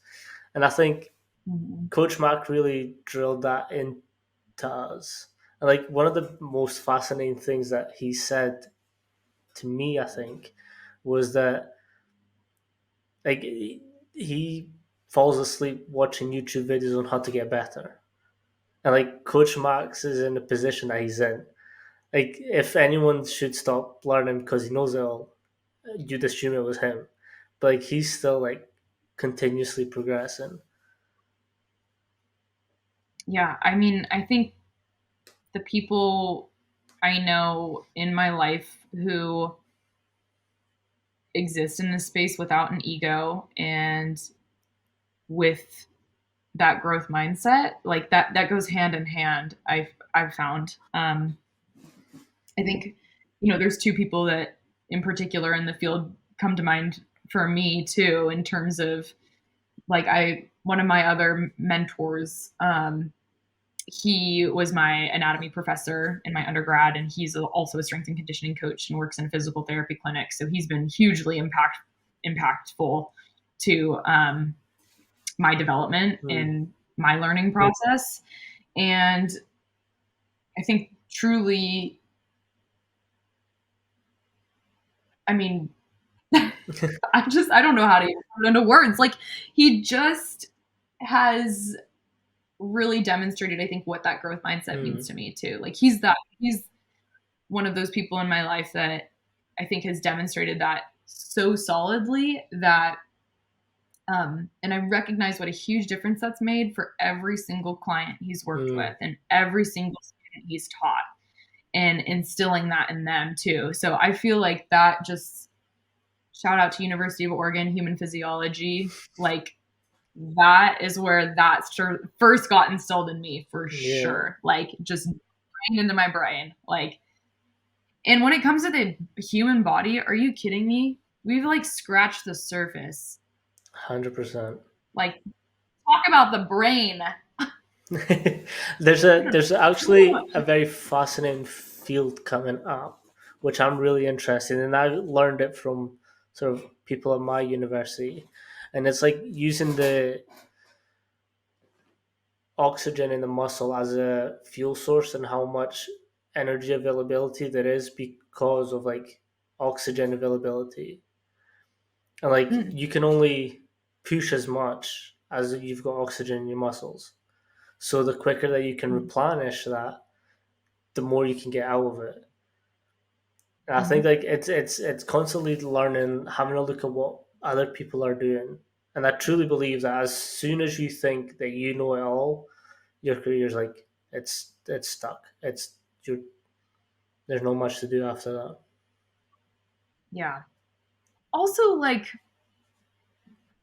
And I think Mhm. Coach Mark really drilled that into us. And like one of the most fascinating things that he said to me, I think, was that like he falls asleep watching YouTube videos on how to get better. And like Coach Max is in the position that he's in. Like if anyone should stop learning because he knows it all, you'd assume it was him. But like he's still like continuously progressing. Yeah, I mean, I think the people I know in my life who exist in this space without an ego and with that growth mindset, like that goes hand in hand. I've found. I think, there's two people that in particular in the field come to mind for me too, in terms of like one of my other mentors, he was my anatomy professor in my undergrad, and he's also a strength and conditioning coach and works in a physical therapy clinic. So he's been hugely impactful to my development Mm. in my learning process. And I think truly, I mean, I don't know how to put it into words. Like he just has really demonstrated, I think, what that growth mindset means Mm. to me too. Like he's one of those people in my life that I think has demonstrated that so solidly that and I recognize what a huge difference that's made for every single client he's worked Mm. with and every single student he's taught, and instilling that in them too. So I feel like that just, shout out to University of Oregon human physiology, like that is where that first got instilled in me for Yeah, sure. Like just brained into my brain. Like, and when it comes to the human body, are you kidding me? We've like scratched the surface. 100%. Like, talk about the brain. There's actually a very fascinating field coming up, which I'm really interested in, and I learned it from sort of people at my university, and it's like using the oxygen in the muscle as a fuel source and how much energy availability there is because of like oxygen availability, and like Mm, you can only push as much as you've got oxygen in your muscles. So the quicker that you can mm, replenish that, the more you can get out of it. And I think mhm. like it's constantly learning, having a look at what other people are doing. And I truly believe that as soon as you think that you know it all, your career's like it's stuck. You're there's not much to do after that. Yeah. Also, like,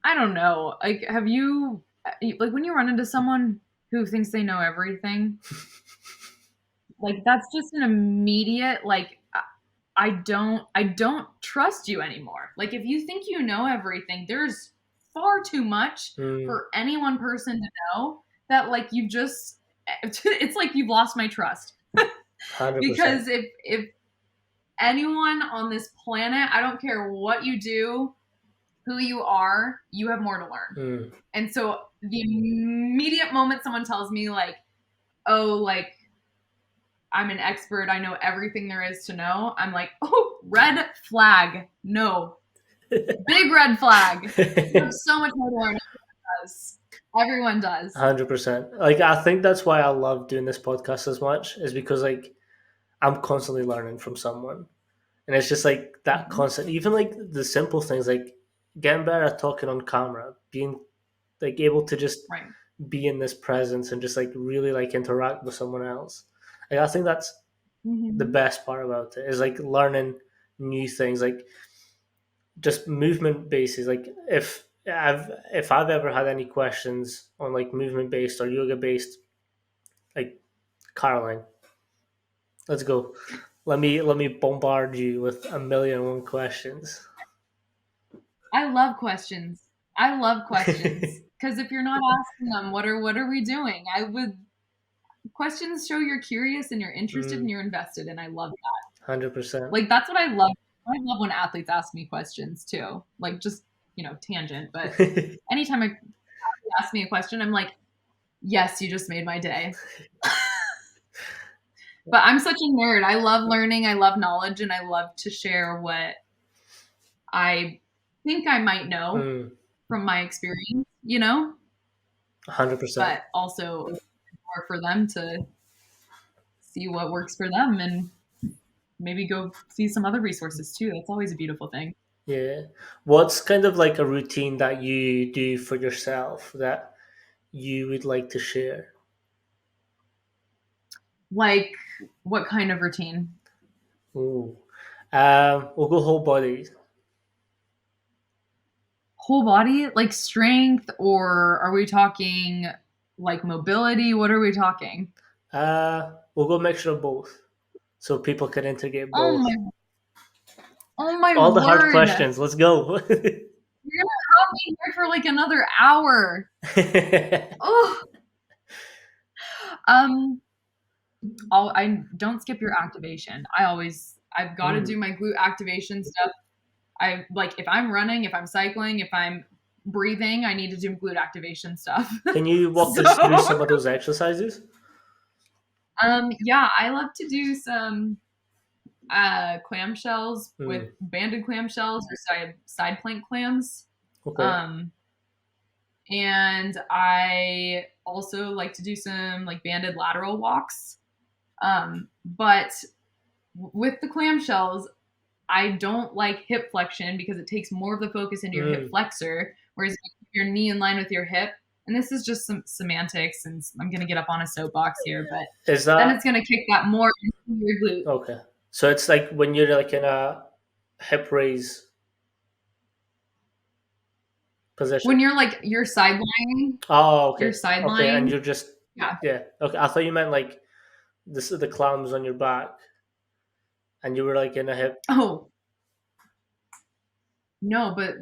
I don't know. Like, have you, like, when you run into someone who thinks they know everything, like, that's just an immediate, like, I don't trust you anymore. Like, if you think you know everything, there's far too much Mm, for any one person to know that, like, you've just, it's like you've lost my trust. 100%. Because if anyone on this planet, I don't care what you do, who you are, you have more to learn. Mm. And so the immediate moment someone tells me, like, oh, like, I'm an expert, I know everything there is to know, I'm like, oh, red flag. No. Big red flag. You have so much more to learn. Everyone does. 100%. Like I think that's why I love doing this podcast as much, is because like I'm constantly learning from someone. And it's just like that Mhm. constant, even like the simple things like getting better at talking on camera, being like able to just Right. be in this presence and just like really like interact with someone else. Like I think that's the Mhm. best part about it, is like learning new things, like just movement bases. Like if I've ever had any questions on like movement based or yoga based, like Caroline, let's go. Let me bombard you with a million and one questions. I love questions. I love questions because if you're not asking them, what are we doing? I would questions show you're curious and you're interested and Mm, you're invested, and I love that. 100%. Like that's what I love. I love when athletes ask me questions too. Like just tangent, but anytime I ask me a question, I'm like, yes, you just made my day. But I'm such a nerd. I love learning. I love knowledge, and I love to share what I think I might know. Mm. from my experience, you know, 100%. but also more for them to see what works for them and maybe go see some other resources too. That's always a beautiful thing. Yeah. What's kind of like a routine that you do for yourself that you would like to share? Like, what kind of routine? Ooh. We'll go whole body. Whole body, like strength, or are we talking like mobility? What are we talking? We'll go mixture of both, so people can integrate Oh both. my, oh my All the hard word! questions. Let's go. You're gonna have me here for like another hour. Oh, um, I don't skip your activation. I've got to Hmm. do my glute activation stuff. I like if I'm running, if I'm cycling, if I'm breathing, I need to do glute activation stuff. Can you walk So, us through some of those exercises? yeah, I love to do some clamshells with Hmm. banded clamshells or side plank clams. Okay. Um, and I also like to do some like banded lateral walks. But with the clamshells, I don't like hip flexion because it takes more of the focus into your hip Hmm. flexor, whereas if you keep your knee in line with your hip. And this is just some semantics, and I'm going to get up on a soapbox here, but Is then that it's going to kick that more into your glute. okay? So it's like when you're like in a hip raise position. When you're sidelining, Oh, you're okay. Okay, and sideline. you're just Yeah. yeah. Okay, I thought you meant like this is the clams on your back, and you were like in a hip. Oh, no, but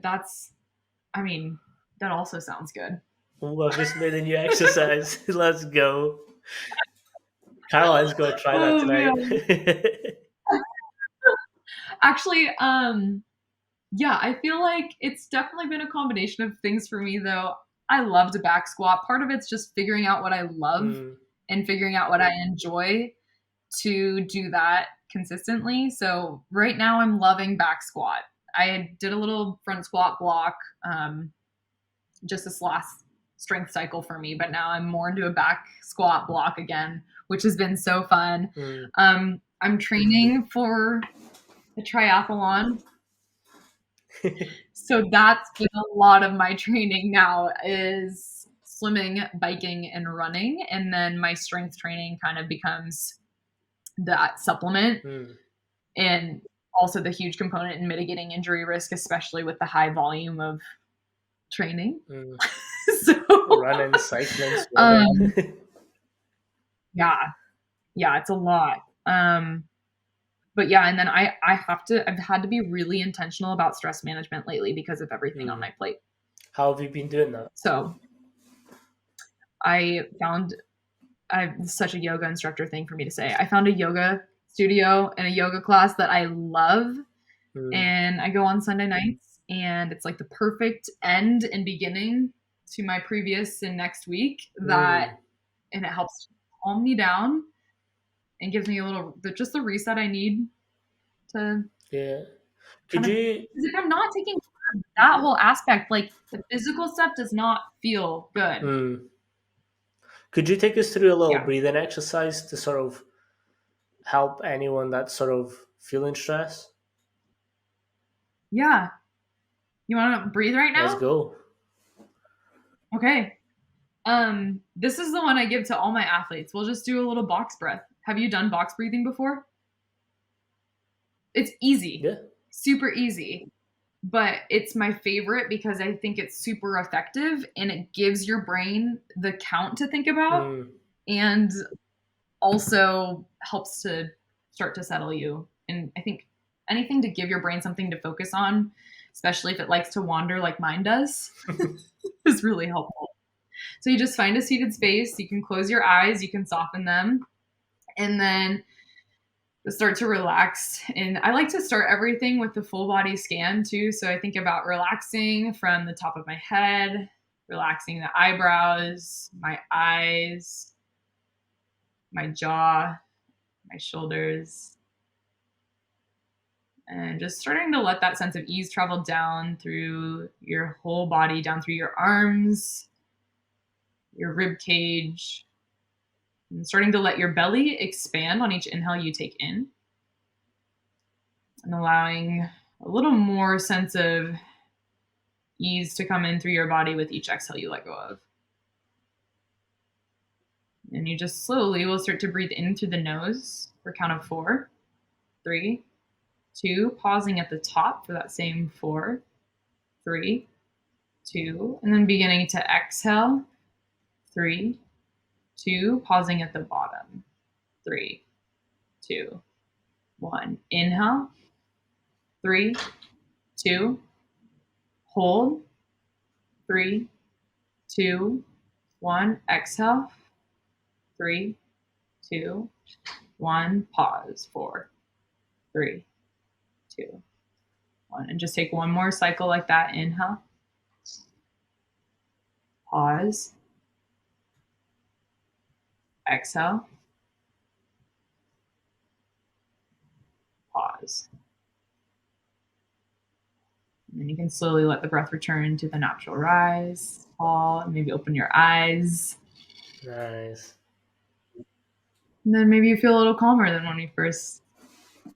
I mean, that also sounds good. Oh, I've just made a new exercise. Let's go. Caroline's going to try that Oh tonight. man. Actually, yeah, I feel like it's definitely been a combination of things for me though. I love to back squat. Part of it's just figuring out what I love Mm, and figuring out what I enjoy to do that consistently. So right now I'm loving back squat. I did a little front squat block just this last strength cycle for me, but now I'm more into a back squat block again, which has been so fun. mm. I'm training for a triathlon. So that's been a lot of my training now is swimming, biking, and running. And then my strength training kind of becomes that supplement Mm, and also the huge component in mitigating injury risk, especially with the high volume of training. mm. So, Running, cycling, swimming. um, yeah, yeah, it's a lot. But yeah, and then I've had to be really intentional about stress management lately because of everything on Mm. my plate. How have you been doing that? So I found it's such a yoga instructor thing for me to say. I found a yoga studio and a yoga class that I love, Mm, and I go on Sunday nights, and it's like the perfect end and beginning to my previous and next week mm. and it helps calm me down and gives me a little just the reset I need to Yeah. Could kind of you because if I'm not taking care of that whole aspect, like the physical stuff does not feel good. mm, could you take us through a little Yeah. breathing exercise to sort of help anyone that's sort of feeling stress? Yeah. You want to breathe right Let's now? go. Okay. This is the one I give to all my athletes. We'll just do a little box breath. Have you done box breathing before? It's easy. Yeah. Super easy. But it's my favorite because I think it's super effective and it gives your brain the count to think about Mm, and also helps to start to settle you. And I think anything to give your brain something to focus on, especially if it likes to wander like mine does, is really helpful. So you just find a seated space, you can close your eyes, you can soften them, and then start to relax. And I like to start everything with the full body scan too. So I think about relaxing from the top of my head, relaxing the eyebrows, my eyes, my jaw, my shoulders, And just starting to let that sense of ease travel down through your whole body, down through your arms, your rib cage, and starting to let your belly expand on each inhale you take in, and allowing a little more sense of ease to come in through your body with each exhale you let go of. And you just slowly will start to breathe in through the nose for a count of 4, 3, 2, pausing at the top for that same 4, 3, 2, and then beginning to exhale, 3, 2, pausing at the bottom, 3, 2, 1. Inhale, 3, 2, hold, 3, 2, 1. Exhale, 3, 2, 1. Pause, 4, 3, 2, 1. And just take one more cycle like that. Inhale, pause, exhale, pause. And then you can slowly let the breath return to the natural rise, fall, and maybe open your eyes. Nice. And then maybe you feel a little calmer than when we first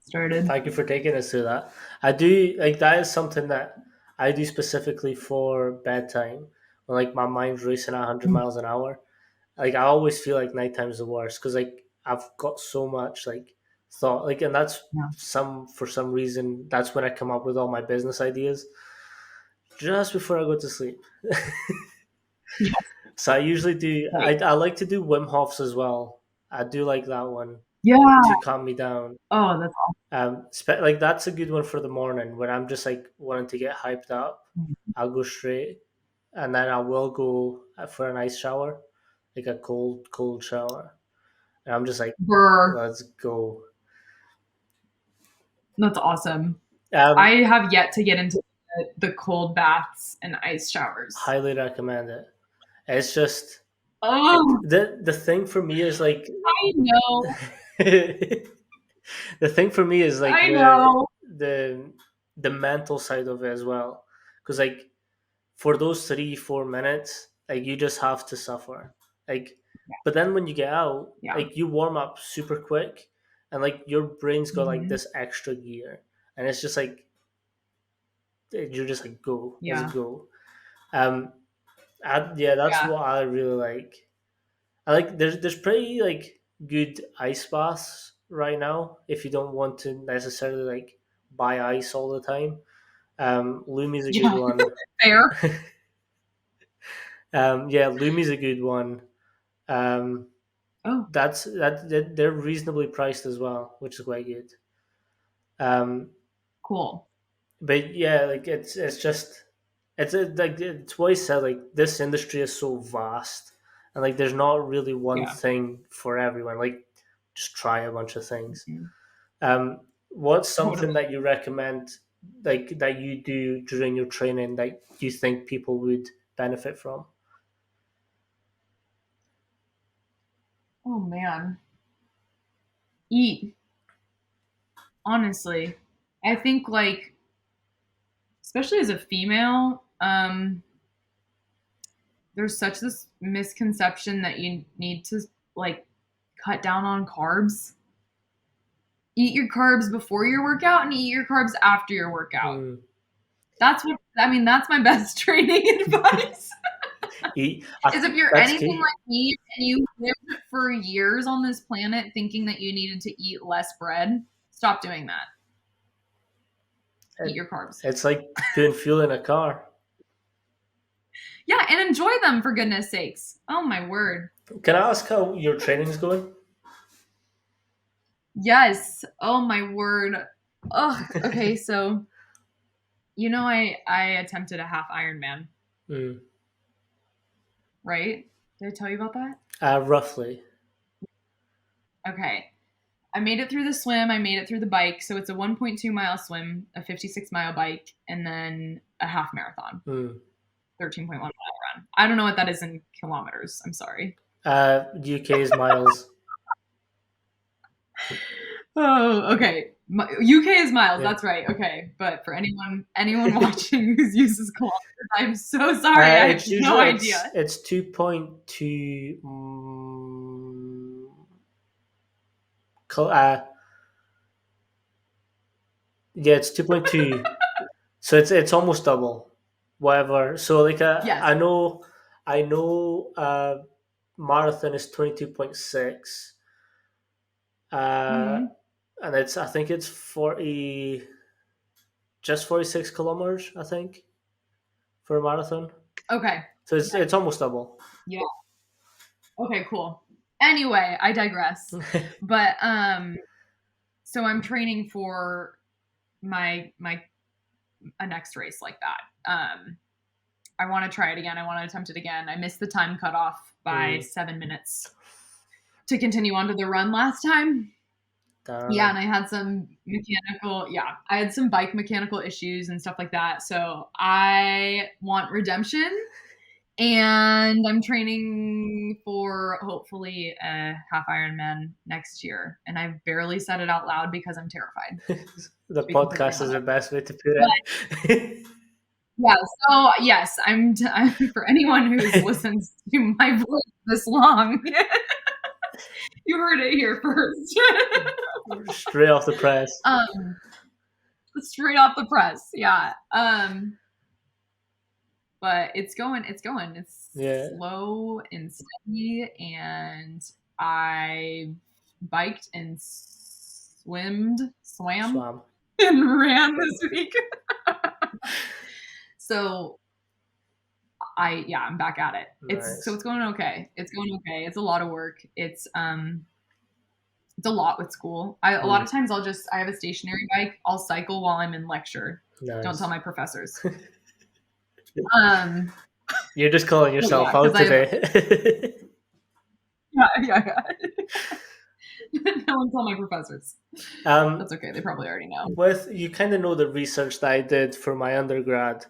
started. Thank you for taking us through that. I do like that is something that I do specifically for bedtime. When like my mind's racing at 100 miles an hour. Like I always feel like nighttime's the worst because like I've got so much like thought like, and that's Yeah. for some reason that's when I come up with all my business ideas just before I go to sleep. Yeah. So I usually do. Right. I like to do Wim Hof's as well. I do like that one Yeah. to calm me down. Oh, that's Like that's a good one for the morning when I'm just like wanting to get hyped up. awesome. I'll go straight, and then I will go for a nice shower, like a cold shower. And I'm just like, Brr. let's go. That's awesome. Um, I have yet to get into the cold baths and ice showers. Highly recommend it. It's just Oh, the thing for me is like I know. the thing for me is like I know. the the mental side of it as well, because like for those 3 4 minutes, like you just have to suffer, like, but then when you get out, Yeah. like you warm up super quick, and like your brain's got like Hmm. this extra gear, and it's just like you're just like go, let's Yeah. go. Um, yeah, that's Yeah. what I really like. I like there's pretty like good ice baths right now if you don't want to necessarily like buy ice all the time. Lumi's a good Yeah. one. Fair. Yeah, Lumi's a good one. Um, Oh, they're reasonably priced as well, which is quite good. Um, cool. but yeah, like it's just like it's what I said. Like this industry is so vast, and like there's not really one Yeah. thing for everyone. Like just try a bunch of things. Mhm. What's something Totally. that you recommend, like that you do during your training that you think people would benefit from? Oh man. Eat. Honestly. I think like especially as a female, there's such this misconception that you need to like cut down on carbs. Eat your carbs before your workout and eat your carbs after your workout. Mm. That's what I mean, that's my best training advice. Eat. Is if you're That's anything key. like me and you lived for years on this planet thinking that you needed to eat less bread, stop doing that. Eat It, your carbs. it's like putting fuel in a car. Yeah, and enjoy them for goodness sakes. Oh my word. Can I ask how your training's going? Yes. Oh my word. Oh, okay, so I attempted a half Ironman, Mm. right? Did I tell you about that? Roughly. Okay. I made it through the swim, I made it through the bike. So it's a 1.2-mile swim, a 56-mile bike, and then a half marathon, Mm. 13.1-mile run. I don't know what that is in kilometers. I'm sorry. UK's miles. Oh, okay. UK is miles. Yeah. That's right. Okay, but for anyone watching who uses kilometers, I'm so sorry. I have It's no usually idea. it's 2.2. Col- uh, yeah, it's 2.2. So it's almost double. Whatever. So like Yes. I know marathon is 22.6. Uh, Hmm. and it's I think it's 40, just 46 kilometers, I think, for a marathon. Okay. So Okay. it's almost double. Yeah. Okay. Cool. Anyway, I digress. But so I'm training for my a next race like that. I want to try it again. I want to attempt it again. I missed the time cutoff by Mm, 7 minutes to continue on to the run last time. Yeah, damn. and I had some I had some bike mechanical issues and stuff like that. So I want redemption, and I'm training for hopefully a half Ironman next year. And I've barely said it out loud because I'm terrified, The to be completely podcast is the honest. best way to put But it. yeah, so yes, for anyone who's listened to my voice this long, you heard it here first. Straight off the press. um, straight off the press, yeah. But it's going. It's Yeah. slow and steady, and I biked and swam, Swam. and ran this week. So I'm back at it. Nice. It's going okay. It's going okay. It's a lot of work. It's a lot with school. A lot Mm, of times I have a stationary bike. I'll cycle while I'm in lecture. Don't tell nice. my professors. Um, You're just calling but yourself yeah, because out I have today. yeah. Don't tell my professors. um, That's okay. They probably already know. with you kind of know the research that I did for my undergrad,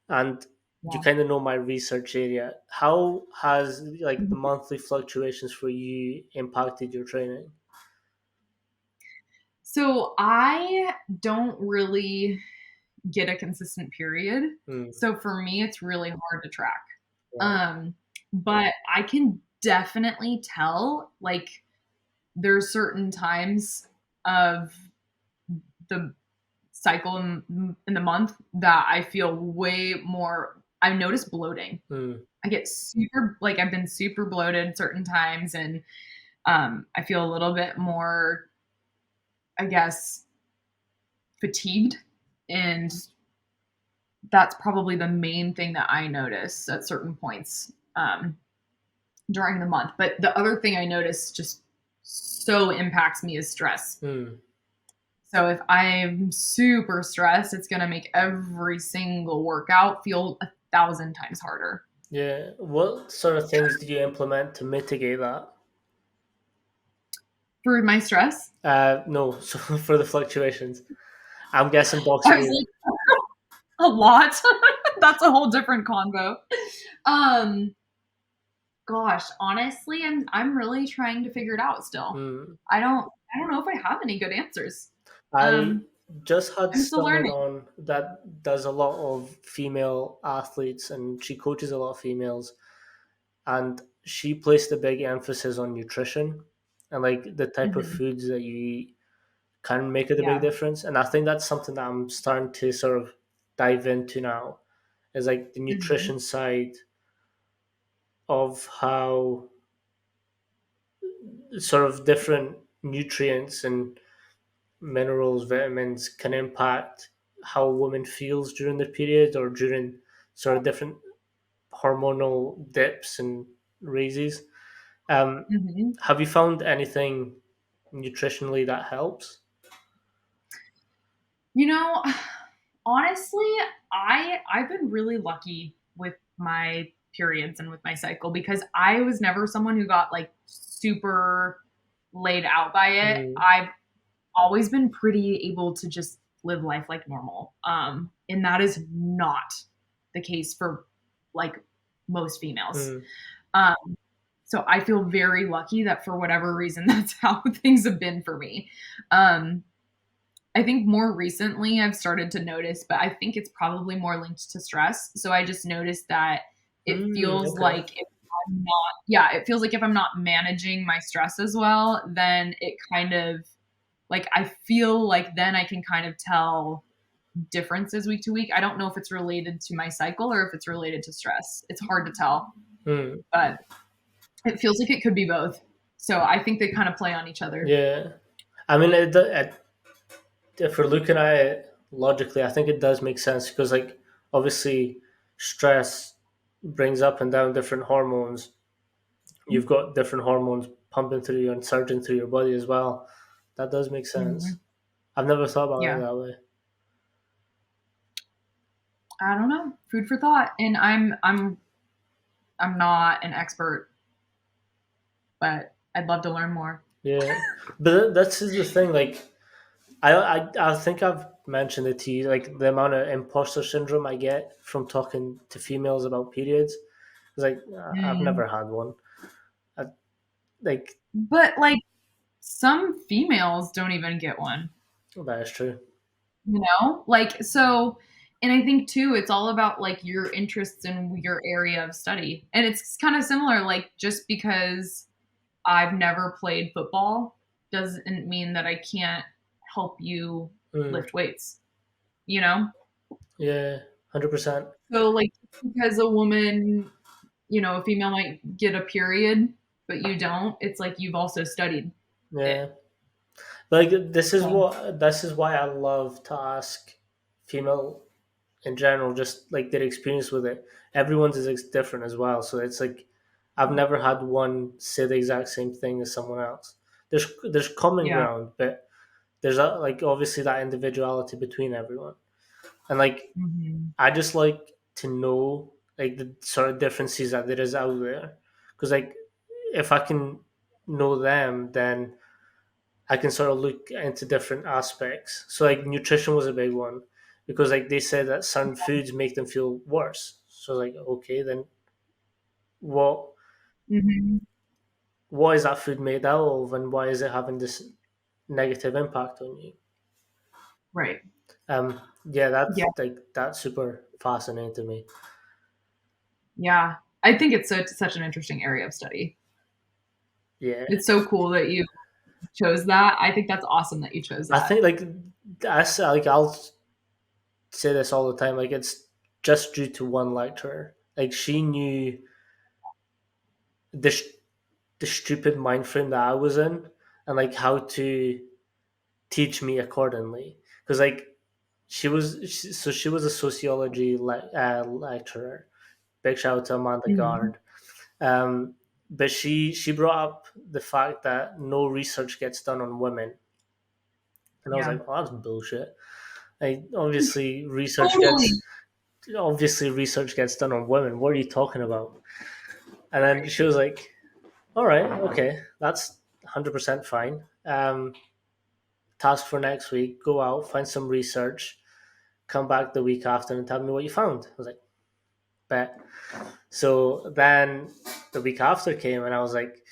and you Yeah. kind of know my research area. How has like the Mhm. monthly fluctuations for you impacted your training? So I don't really get a consistent period. Mm, So for me, it's really hard to track. right. Um, but I can definitely tell, like, there's certain times of the cycle in the month that I feel way more. I notice bloating. Mm, I get I've been super bloated certain times, and I feel a little bit more, I guess, fatigued, and that's probably the main thing that I notice at certain points during the month. But the other thing I notice just so impacts me is stress. mm. So if I'm super stressed, it's going to make every single workout feel 1,000 times harder. Yeah. What sort of things do you implement to mitigate that? For my stress, No, so for the fluctuations, I'm guessing I boxing was in. like, a lot. That's a whole different convo. Um, Gosh, honestly, I'm really trying to figure it out still. Mm. I don't know if I have any good answers. I Um, just had I'm still someone learning. on that does a lot of female athletes, and she coaches a lot of females, and she placed a big emphasis on nutrition and like the type of Hmm. foods that you eat can make it a big Yeah. difference. And I think that's something that I'm starting to sort of dive into now, is like the Hmm. nutrition side of how sort of different nutrients and minerals, vitamins can impact how a woman feels during the period or during sort of different hormonal dips and raises. Um, Hmm. have you found anything nutritionally that helps? You know, honestly, I've been really lucky with my periods and with my cycle because I was never someone who got like super laid out by it. Mm, I've always been pretty able to just live life like normal. And that is not the case for like most females. mm, Um, So I feel very lucky that for whatever reason, that's how things have been for me. Um, I think more recently I've started to notice, but I think it's probably more linked to stress. So I just noticed that it feels Okay. like if I'm not, yeah, it feels like if I'm not managing my stress as well, then it kind of like I feel like then I can kind of tell differences week to week. I don't know if it's related to my cycle or if it's related to stress. It's hard to tell, Hmm. but it feels like it could be both. So I think they kind of play on each other. Yeah. I mean, if we're looking at it logically, I think it does make sense because, like, obviously, stress brings up and down different hormones. You've got different hormones pumping through you and surging through your body as well. That does make sense. Mhm. I've never thought about it Yeah. that way. I don't know. Food for thought. And I'm not an expert, but I'd love to learn more. Yeah, but that's the thing. Like, I think I've mentioned it to you. Like the amount of imposter syndrome I get from talking to females about periods. It's like I've Mm. never had one. I, like But like some females don't even get one, that is true. you know? Like so and I think too it's all about like your interests in your area of study. And it's kind of similar like just because I've never played football doesn't mean that I can't help you Mm, lift weights, you know? yeah, 100%. So like because a woman, a female might get a period, but you don't, it's like you've also studied it. Yeah, like So this is why I love to ask female in general, just like their experience with it. Everyone's is different as well, so it's like I've never had one say the exact same thing as someone else. There's common yeah. ground, but there's like obviously that individuality between everyone, and like Mhm. I just like to know like the sort of differences that there is out there, because like if I can know them, then I can sort of look into different aspects. So like nutrition was a big one because like they said that certain foods make them feel worse. So like okay, then what Mhm. what is that food made out of, and why is it having this negative impact on you? Right. Yeah, Yeah. that's super fascinating to me. Yeah. I think it's such an interesting area of study. Yeah, It's so cool that you chose that. I think that's awesome that you chose I that. think like I'll say this all the time. Like it's just due to one lecturer. Like she knew the the stupid mind frame that I was in, and like how to teach me accordingly. Because like she was a sociology lecturer. Big shout out to Amanda Mhm. Gard. Um, but she brought up the fact that no research gets done on women, and I was Yeah. like, well, that's bullshit. Like Totally. obviously research gets done on women. What are you talking about? And then she was like, all right, okay, that's 100% fine. Task for next week: go out, find some research, come back the week after, and tell me what you found. I was like, bet. So then the week after came, and I was like,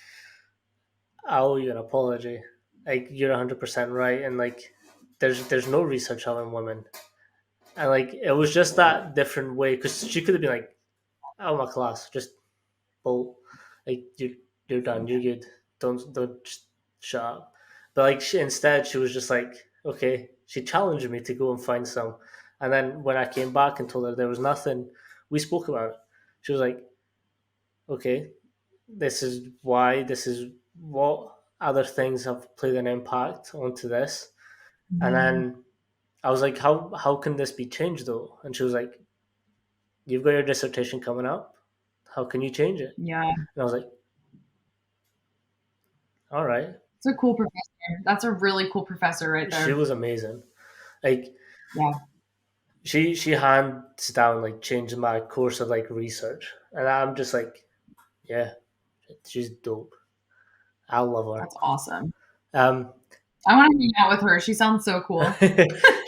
I owe you an apology. Like you're 100% right, and like there's no research on women, and like it was just that different way because she could have been like, oh my class, just bolt, like you're done, you're good, don't just shut up. But like instead she was just like, okay, she challenged me to go and find some, and then when I came back and told her there was nothing, we spoke about it. She was like, okay, this is what other things have played an impact onto this. And Mhm. then I was like, how can this be changed though? And she was like, you've got your dissertation coming up, how can you change it? Yeah. And I was like, all right. It's a cool professor. That's a really cool professor right She there. was amazing. Like Yeah. she hands down like changed my course of like research, and I'm just like, yeah, she's dope. I love her. That's awesome. Um, I want to hang out with her. She sounds so cool.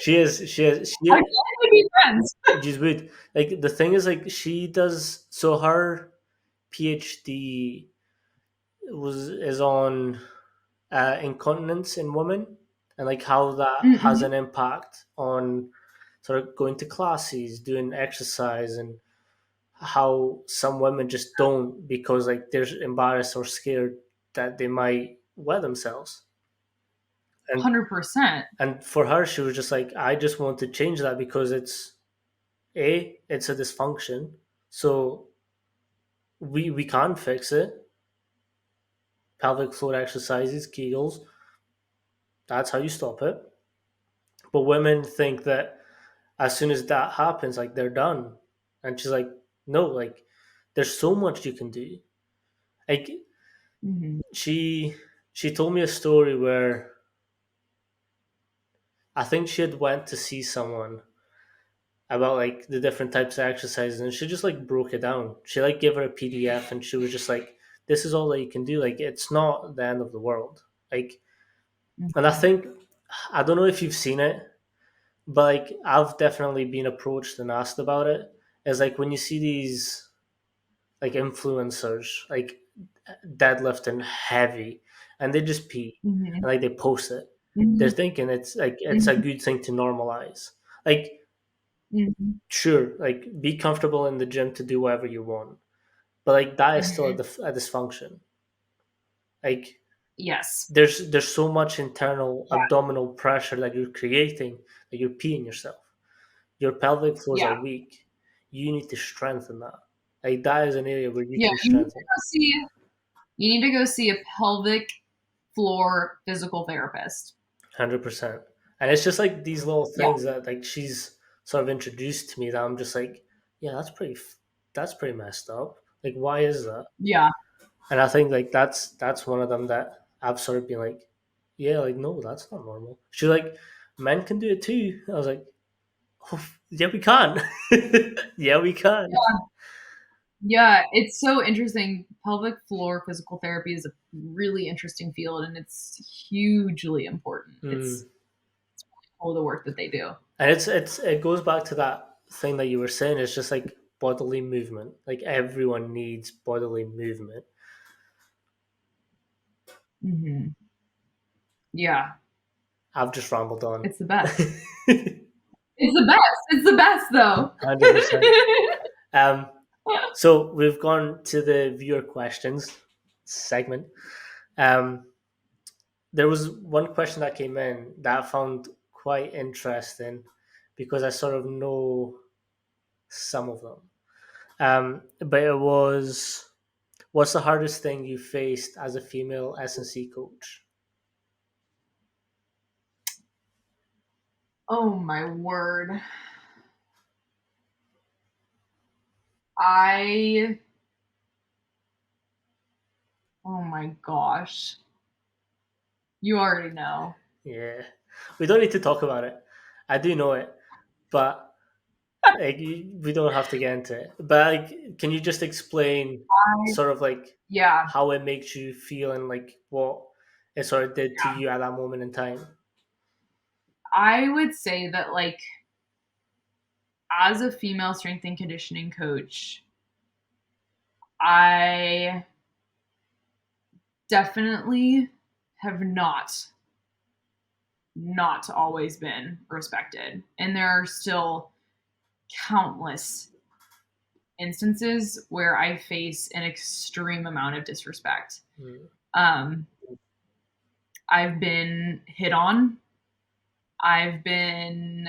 she I'd totally be friends. she's good. Like the thing is, like she does so her PhD. was is on incontinence in women, and like how that has Mm-hmm. an impact on sort of going to classes, doing exercise, and how some women just don't because like they're embarrassed or scared that they might wet themselves. And 100%. and for her, she was just like, I just want to change that because it's a dysfunction, so we can't fix it. Pelvic floor exercises, Kegels, that's how you stop it. But women think that as soon as that happens, like they're done. And she's like, no, like there's so much you can do. Like Mm-hmm. she she told me a story where I think she had went to see someone about like the different types of exercises, and she just like broke it down. She like gave her a PDF, and she was just like, this is all that you can do. Like it's not the end of the world. Like, and I think, I don't know if you've seen it, but like I've definitely been approached and asked about it. Is like when you see these like influencers like deadlifting heavy, and they just pee, Mm-hmm. and like they post it. They're Mm-hmm. thinking it's like it's a Mm-hmm. good thing to normalize. Like Mm-hmm. sure, like be comfortable in the gym to do whatever you want, but like that is still Mm-hmm. a dysfunction. Like Yes. there's so much internal Yeah. abdominal pressure that you're creating that you're peeing yourself. Your pelvic floors are Yeah. weak. You need to strengthen that. Like that is an area where you Yeah. can You need to strengthen. go see. You need to go see a pelvic floor physical therapist. 100%. And it's just like these little Yeah. things that like she's sort of introduced to me that I'm just like, yeah, that's pretty messed up. Like why is that? Yeah. And I think like that's one of them that I've sort of been like, yeah, like no, that's not normal. She's like, men can do it too. I was like, oh, yeah, we can. Yeah, we can. Yeah, it's so interesting. Pelvic floor physical therapy is a really interesting field, and it's hugely important. It's Mm. all the work that they do. And it goes back to that thing that you were saying. It's just like bodily movement. Like everyone needs bodily movement. Hmm. Yeah, I've just rambled on. it's the best. It's the best. It's the best, though. 100%. Um, so we've gone to the viewer questions segment. Um, there was one question that came in that I found quite interesting because I sort of know some of them. But it was, what's the hardest thing you faced as a female S&C coach? Oh my word. I, oh my gosh. You already know. Yeah, we don't need to talk about it. I do know it, but like we don't have to get into it. But like, can you just explain I, sort of like yeah, how it makes you feel and like what it sort of did to yeah. you at that moment in time? I would say that, like, as a female strength and conditioning coach, I definitely have not always been respected. And there are still countless instances where I face an extreme amount of disrespect. Mm, Um, I've been hit on. I've been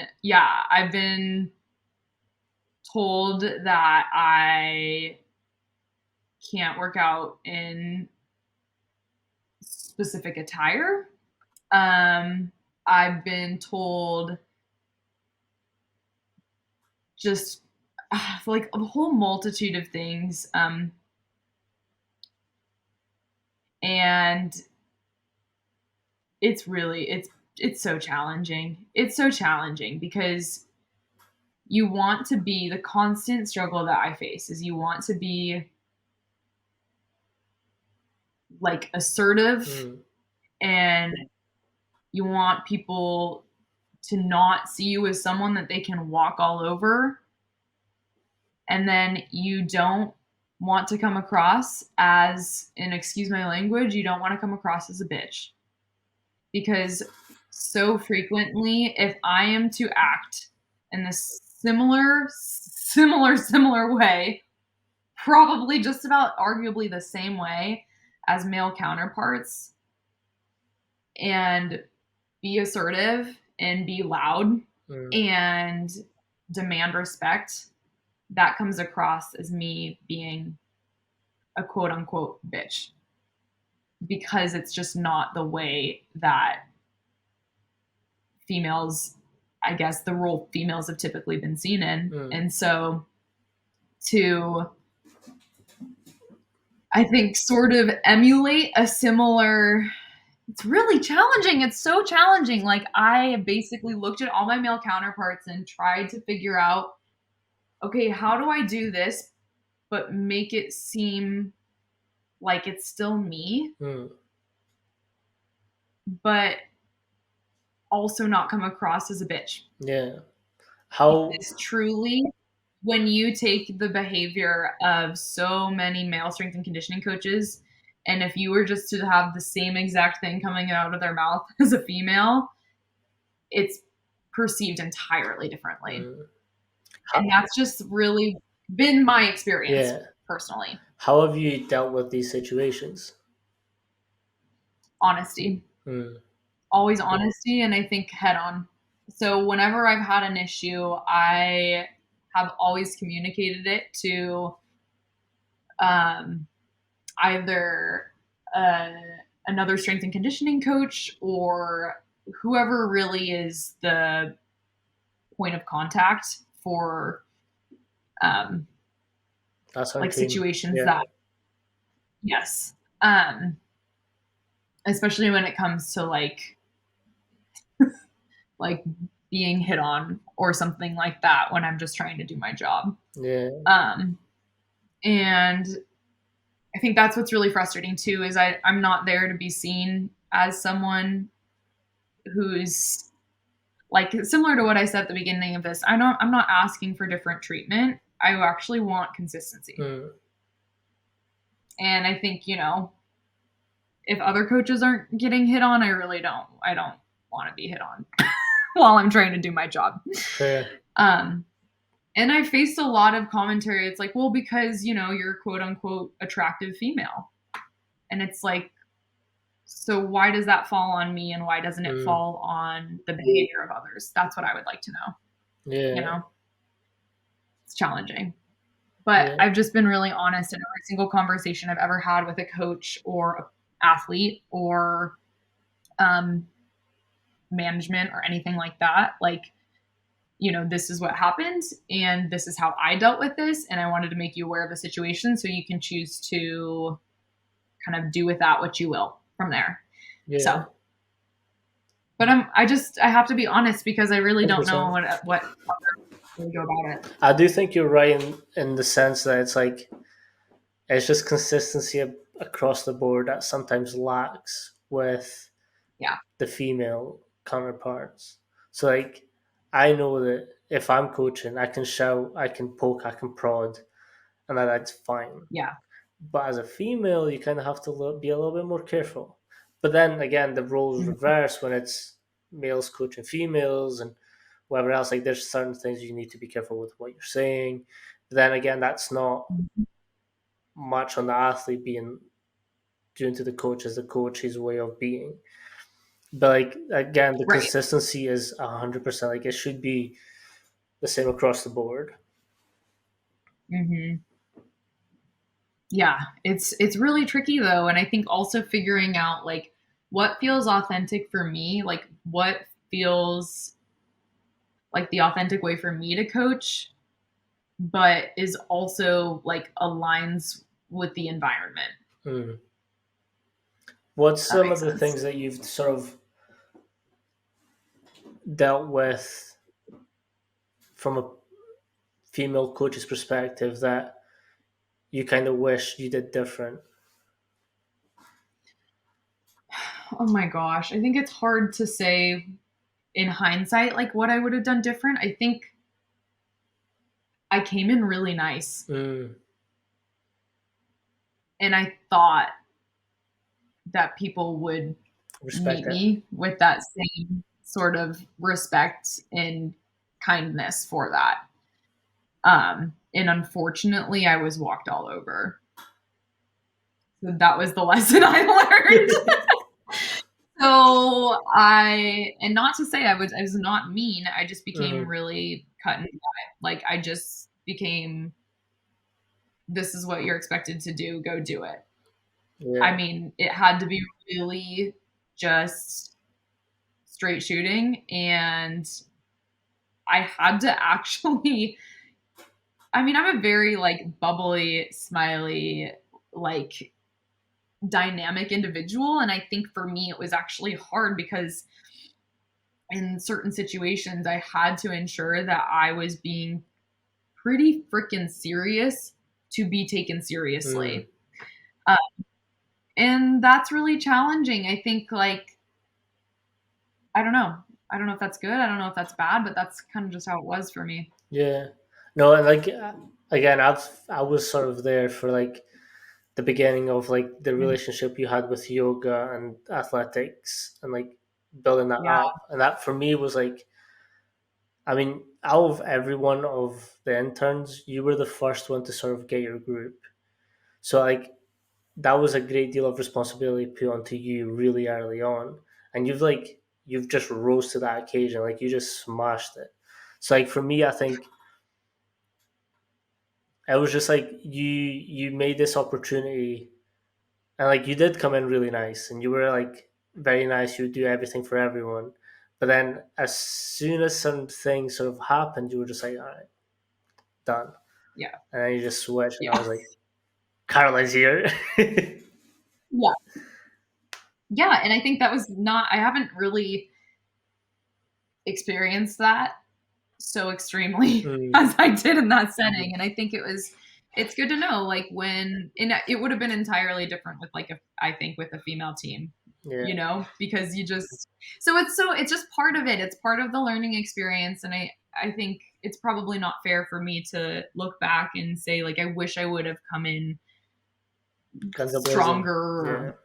told that I can't work out in specific attire. Um, I've been told just like a whole multitude of things. And it's so challenging. It's so challenging because you want to be, the constant struggle that I face is you want to be like assertive, mm, and you want people to not see you as someone that they can walk all over, and then you don't want to come across as, and excuse my language, you don't want to come across as a bitch. Because so frequently, if I am to act in this similar way, probably just about arguably the same way as male counterparts, and be assertive and be loud Mm. and demand respect, that comes across as me being a quote unquote bitch, because it's just not the way that females, I guess, the role females have typically been seen in. Mm. And so to, I think, sort of emulate a similar, it's really challenging. It's so challenging. Like, I basically looked at all my male counterparts and tried to figure out, okay, how do I do this, but make it seem like it's still me, Mm. but also not come across as a bitch? Yeah. How? Because truly, when you take the behavior of so many male strength and conditioning coaches, and if you were just to have the same exact thing coming out of their mouth as a female, it's perceived entirely differently. Mm. And that's just really been my experience Yeah. personally. How have you dealt with these situations? Honesty, Mm. always honesty, and I think head on. So whenever I've had an issue, I have always communicated it to um, either uh, another strength and conditioning coach, or whoever really is the point of contact for um, That's our like team. situations Yeah. that, yes, um, especially when it comes to like being hit on or something like that, when I'm just trying to do my job. Yeah. Um, and I think that's what's really frustrating too, is I'm not there to be seen as someone who's like, similar to what I said at the beginning of this. I'm not asking for different treatment. I actually want consistency. Mm. And I think, if other coaches aren't getting hit on, I don't want to be hit on while I'm trying to do my job. Fair. Um, and I faced a lot of commentary. It's like, well, because, you're a quote unquote attractive female. And it's like, so why does that fall on me, and why doesn't it Mm. fall on the behavior of others? That's what I would like to know. You Yeah. know, it's challenging. But Yeah. I've just been really honest in every single conversation I've ever had with a coach or an athlete or um, management or anything like that. Like, this is what happened, and this is how I dealt with this. And I wanted to make you aware of the situation so you can choose to kind of do with that what you will from there. Yeah. So, but I have to be honest, because I really don't know 100%. what to go about it. I do think you're right in the sense that it's just consistency across the board that sometimes lacks with Yeah. the female counterparts. So like I know that if I'm coaching, I can shout, I can poke, I can prod, and that's fine. Yeah. But as a female, you kind of have to be a little bit more careful. But then again, the roles Mhm. reverse when it's males coaching females and whatever else. Like there's certain things you need to be careful with what you're saying. But then again, that's not much on the athlete being due to the coach as the coach his way of being. But like again, the Right. consistency is 100%. Like it should be the same across the board. Hmm. Yeah, it's really tricky though, and I think also figuring out like what feels authentic for me, like what feels like the authentic way for me to coach, but is also like aligns with the environment. Hmm. What's That some of makes the sense. things that you've sort of dealt with from a female coach's perspective that you kind of wish you did different? Oh my gosh, I think it's hard to say in hindsight like what I would have done different. I think I came in really nice. Mm. And I thought that people would Respect meet it. me with that same sort of respect and kindness for that. And unfortunately, I was walked all over. So that was the lesson I learned. So and not to say I was not mean. I just became Mm, really cut and dry. Like I just became, this is what you're expected to do. Go do it. I yeah. mean, it had to be really just straight shooting, and I had to actually, I mean, I'm a very like bubbly, smiley, like dynamic individual. And I think for me, it was actually hard because in certain situations, I had to ensure that I was being pretty freaking serious to be taken Mm, seriously. Uh, and that's really challenging. I think, like, I don't know. I don't know if that's good. I don't know if that's bad, but that's kind of just how it was for me. yeah. No, and like again, I was sort of there for like the beginning of like the Mhm. relationship you had with yoga and athletics and like building that Yeah. up. And that for me was like, I mean, out of every one of the interns, you were the first one to sort of get your group. So like that was a great deal of responsibility put onto you really early on. And you've just rose to that occasion. Like you just smashed it. So like for me, I think it was just like you made this opportunity, and like you did come in really nice and you were like very nice, you would do everything for everyone, but then as soon as some things sort of happened, you were just like, all right, done. Yeah. And then you just switched and I Yeah. was like, Caroline's here. Yeah. Yeah. And I think that was not, I haven't really experienced that so extremely Mm, as I did in that setting. And I think it's good to know, like, when, and it would have been entirely different with like, I think with a female team, yeah, because you just, so it's just part of it. It's part of the learning experience. And I think it's probably not fair for me to look back and say, like, I wish I would have come in guns a blazing. Yeah. stronger.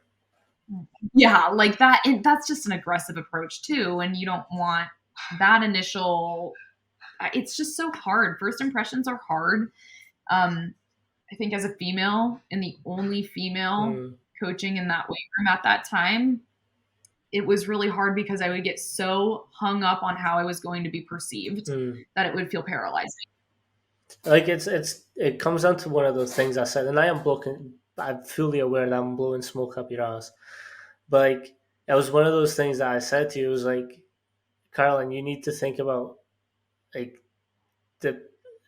Yeah, like that. That's just an aggressive approach too. And you don't want that initial, it's just so hard. First impressions are hard. Um, I think as a female and the only female Mm, coaching in that weight room at that time, it was really hard because I would get so hung up on how I was going to be perceived mm. that it would feel paralyzing. Like it comes down to one of those things I said, and I'm fully aware that I'm blowing smoke up your ass, but like it was one of those things that I said to you. It was like, Caroline, you need to think about like the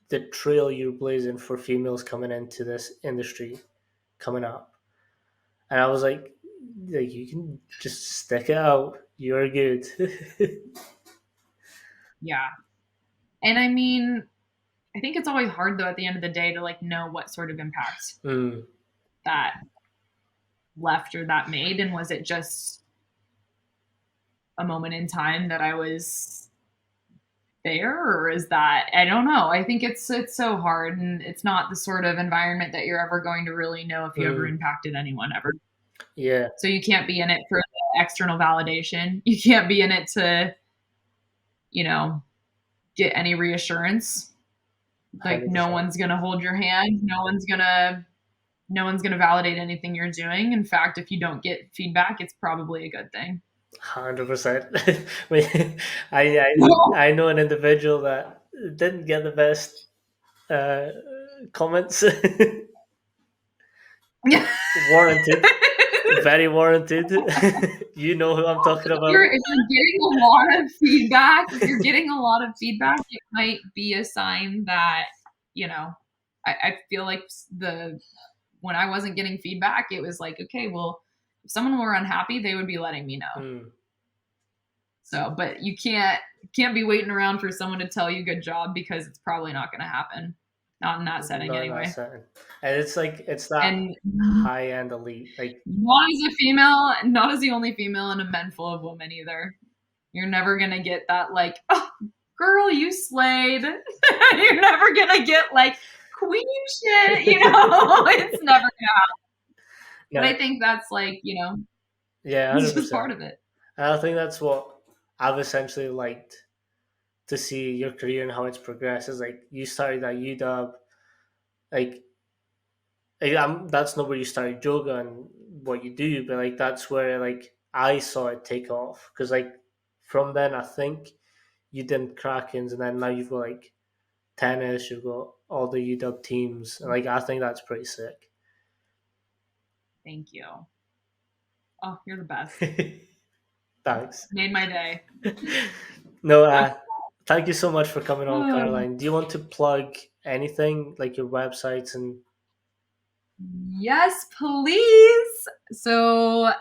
the trail you're blazing for females coming into this industry coming up. And I was like you can just stick it out. You're good. Yeah. And I mean, I think it's always hard though at the end of the day to like know what sort of impact Mm, that left or that made. And was it just a moment in time that I was there, or is that, I don't know. I think it's so hard, and it's not the sort of environment that you're ever going to really know if you ever mm, impacted anyone ever. yeah, So you can't be in it for the external validation. You can't be in it to, you know, get any reassurance. Like, no 100%. one's going to hold your hand. No one's going to validate anything you're doing. In fact, if you don't get feedback, it's probably a good thing. 100%. I know an individual that didn't get the best uh, comments. Yeah. Warranted, very warranted. You know who I'm talking about. If you're getting a lot of feedback, if you're getting a lot of feedback, it might be a sign that, you know, I feel like when I wasn't getting feedback, it was like, okay, well, if someone were unhappy, they would be letting me know. Mm, So, but you can't be waiting around for someone to tell you good job, because it's probably not going to happen. Not in that setting not in that anyway. setting. And it's that And high end elite. Like, not as a female, not as the only female in a men full of women either. You're never going to get that, like, oh, girl, you slayed. You're never going to get like queen shit, it's never going to happen. But I No, think that's like, yeah, it's hundred just part percent. of it. And I think that's what I've essentially liked to see your career and how it's progressed. Is like you started at UW, like that's not where you started yoga and what you do, but like that's where like I saw it take off because like from then I think you did Krakens and then now you've got like tennis, you've got all the UW teams, and like I think that's pretty sick. Thank you. Oh, you're the best. Thanks. Made my day. No, thank you so much for coming on, Caroline. Do you want to plug anything like your websites and Yes, please. So,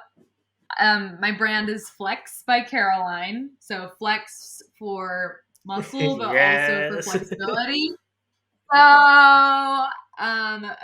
my brand is Flex by Caroline. So, flex for muscle, but also for yes, flexibility. So,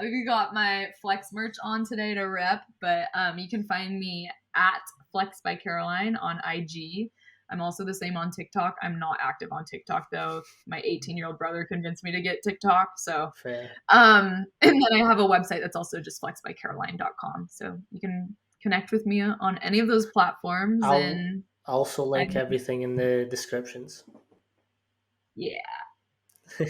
we got my Flex merch on today to rep, but you can find me at Flex by Caroline on IG. I'm also the same on TikTok. I'm not active on TikTok though. My 18-year-old brother convinced me to get TikTok. So, fair. and then I have a website that's also just flexbycaroline.com. So you can connect with me on any of those platforms. I'll And also link I'm, everything in the descriptions. yeah,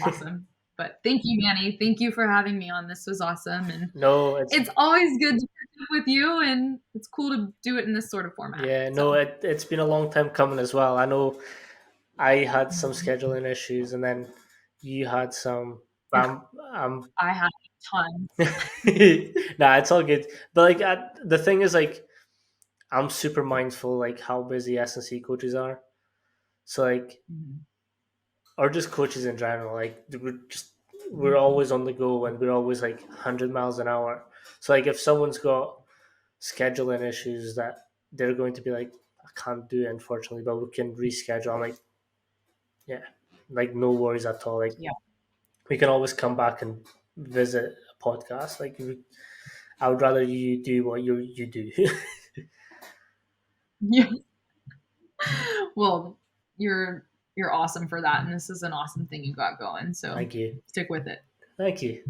awesome. But thank you, Manny. Thank you for having me on. This was awesome. And No, it's it's always good to catch up with you. And it's cool to do it in this sort of format. yeah, no, So, it's been a long time coming as well. I know I had some mhm. scheduling issues, and then you had some. Ugh, I'm I have tons. nah, it's all good. But like the thing is, like I'm super mindful like how busy S&C coaches are. So like, Mhm. or just coaches in general. Like we're Mhm. always on the go and we're always like 100 miles an hour. So like if someone's got scheduling issues that they're going to be like, I can't do it unfortunately, but we can reschedule. I'm like, yeah, like no worries at all. Like Yeah. we can always come back and visit a podcast. Like I would rather you do what you do. Yeah. Well, you're you're awesome for that, and this is an awesome thing you got going. So Thank you. stick with it. Thank you.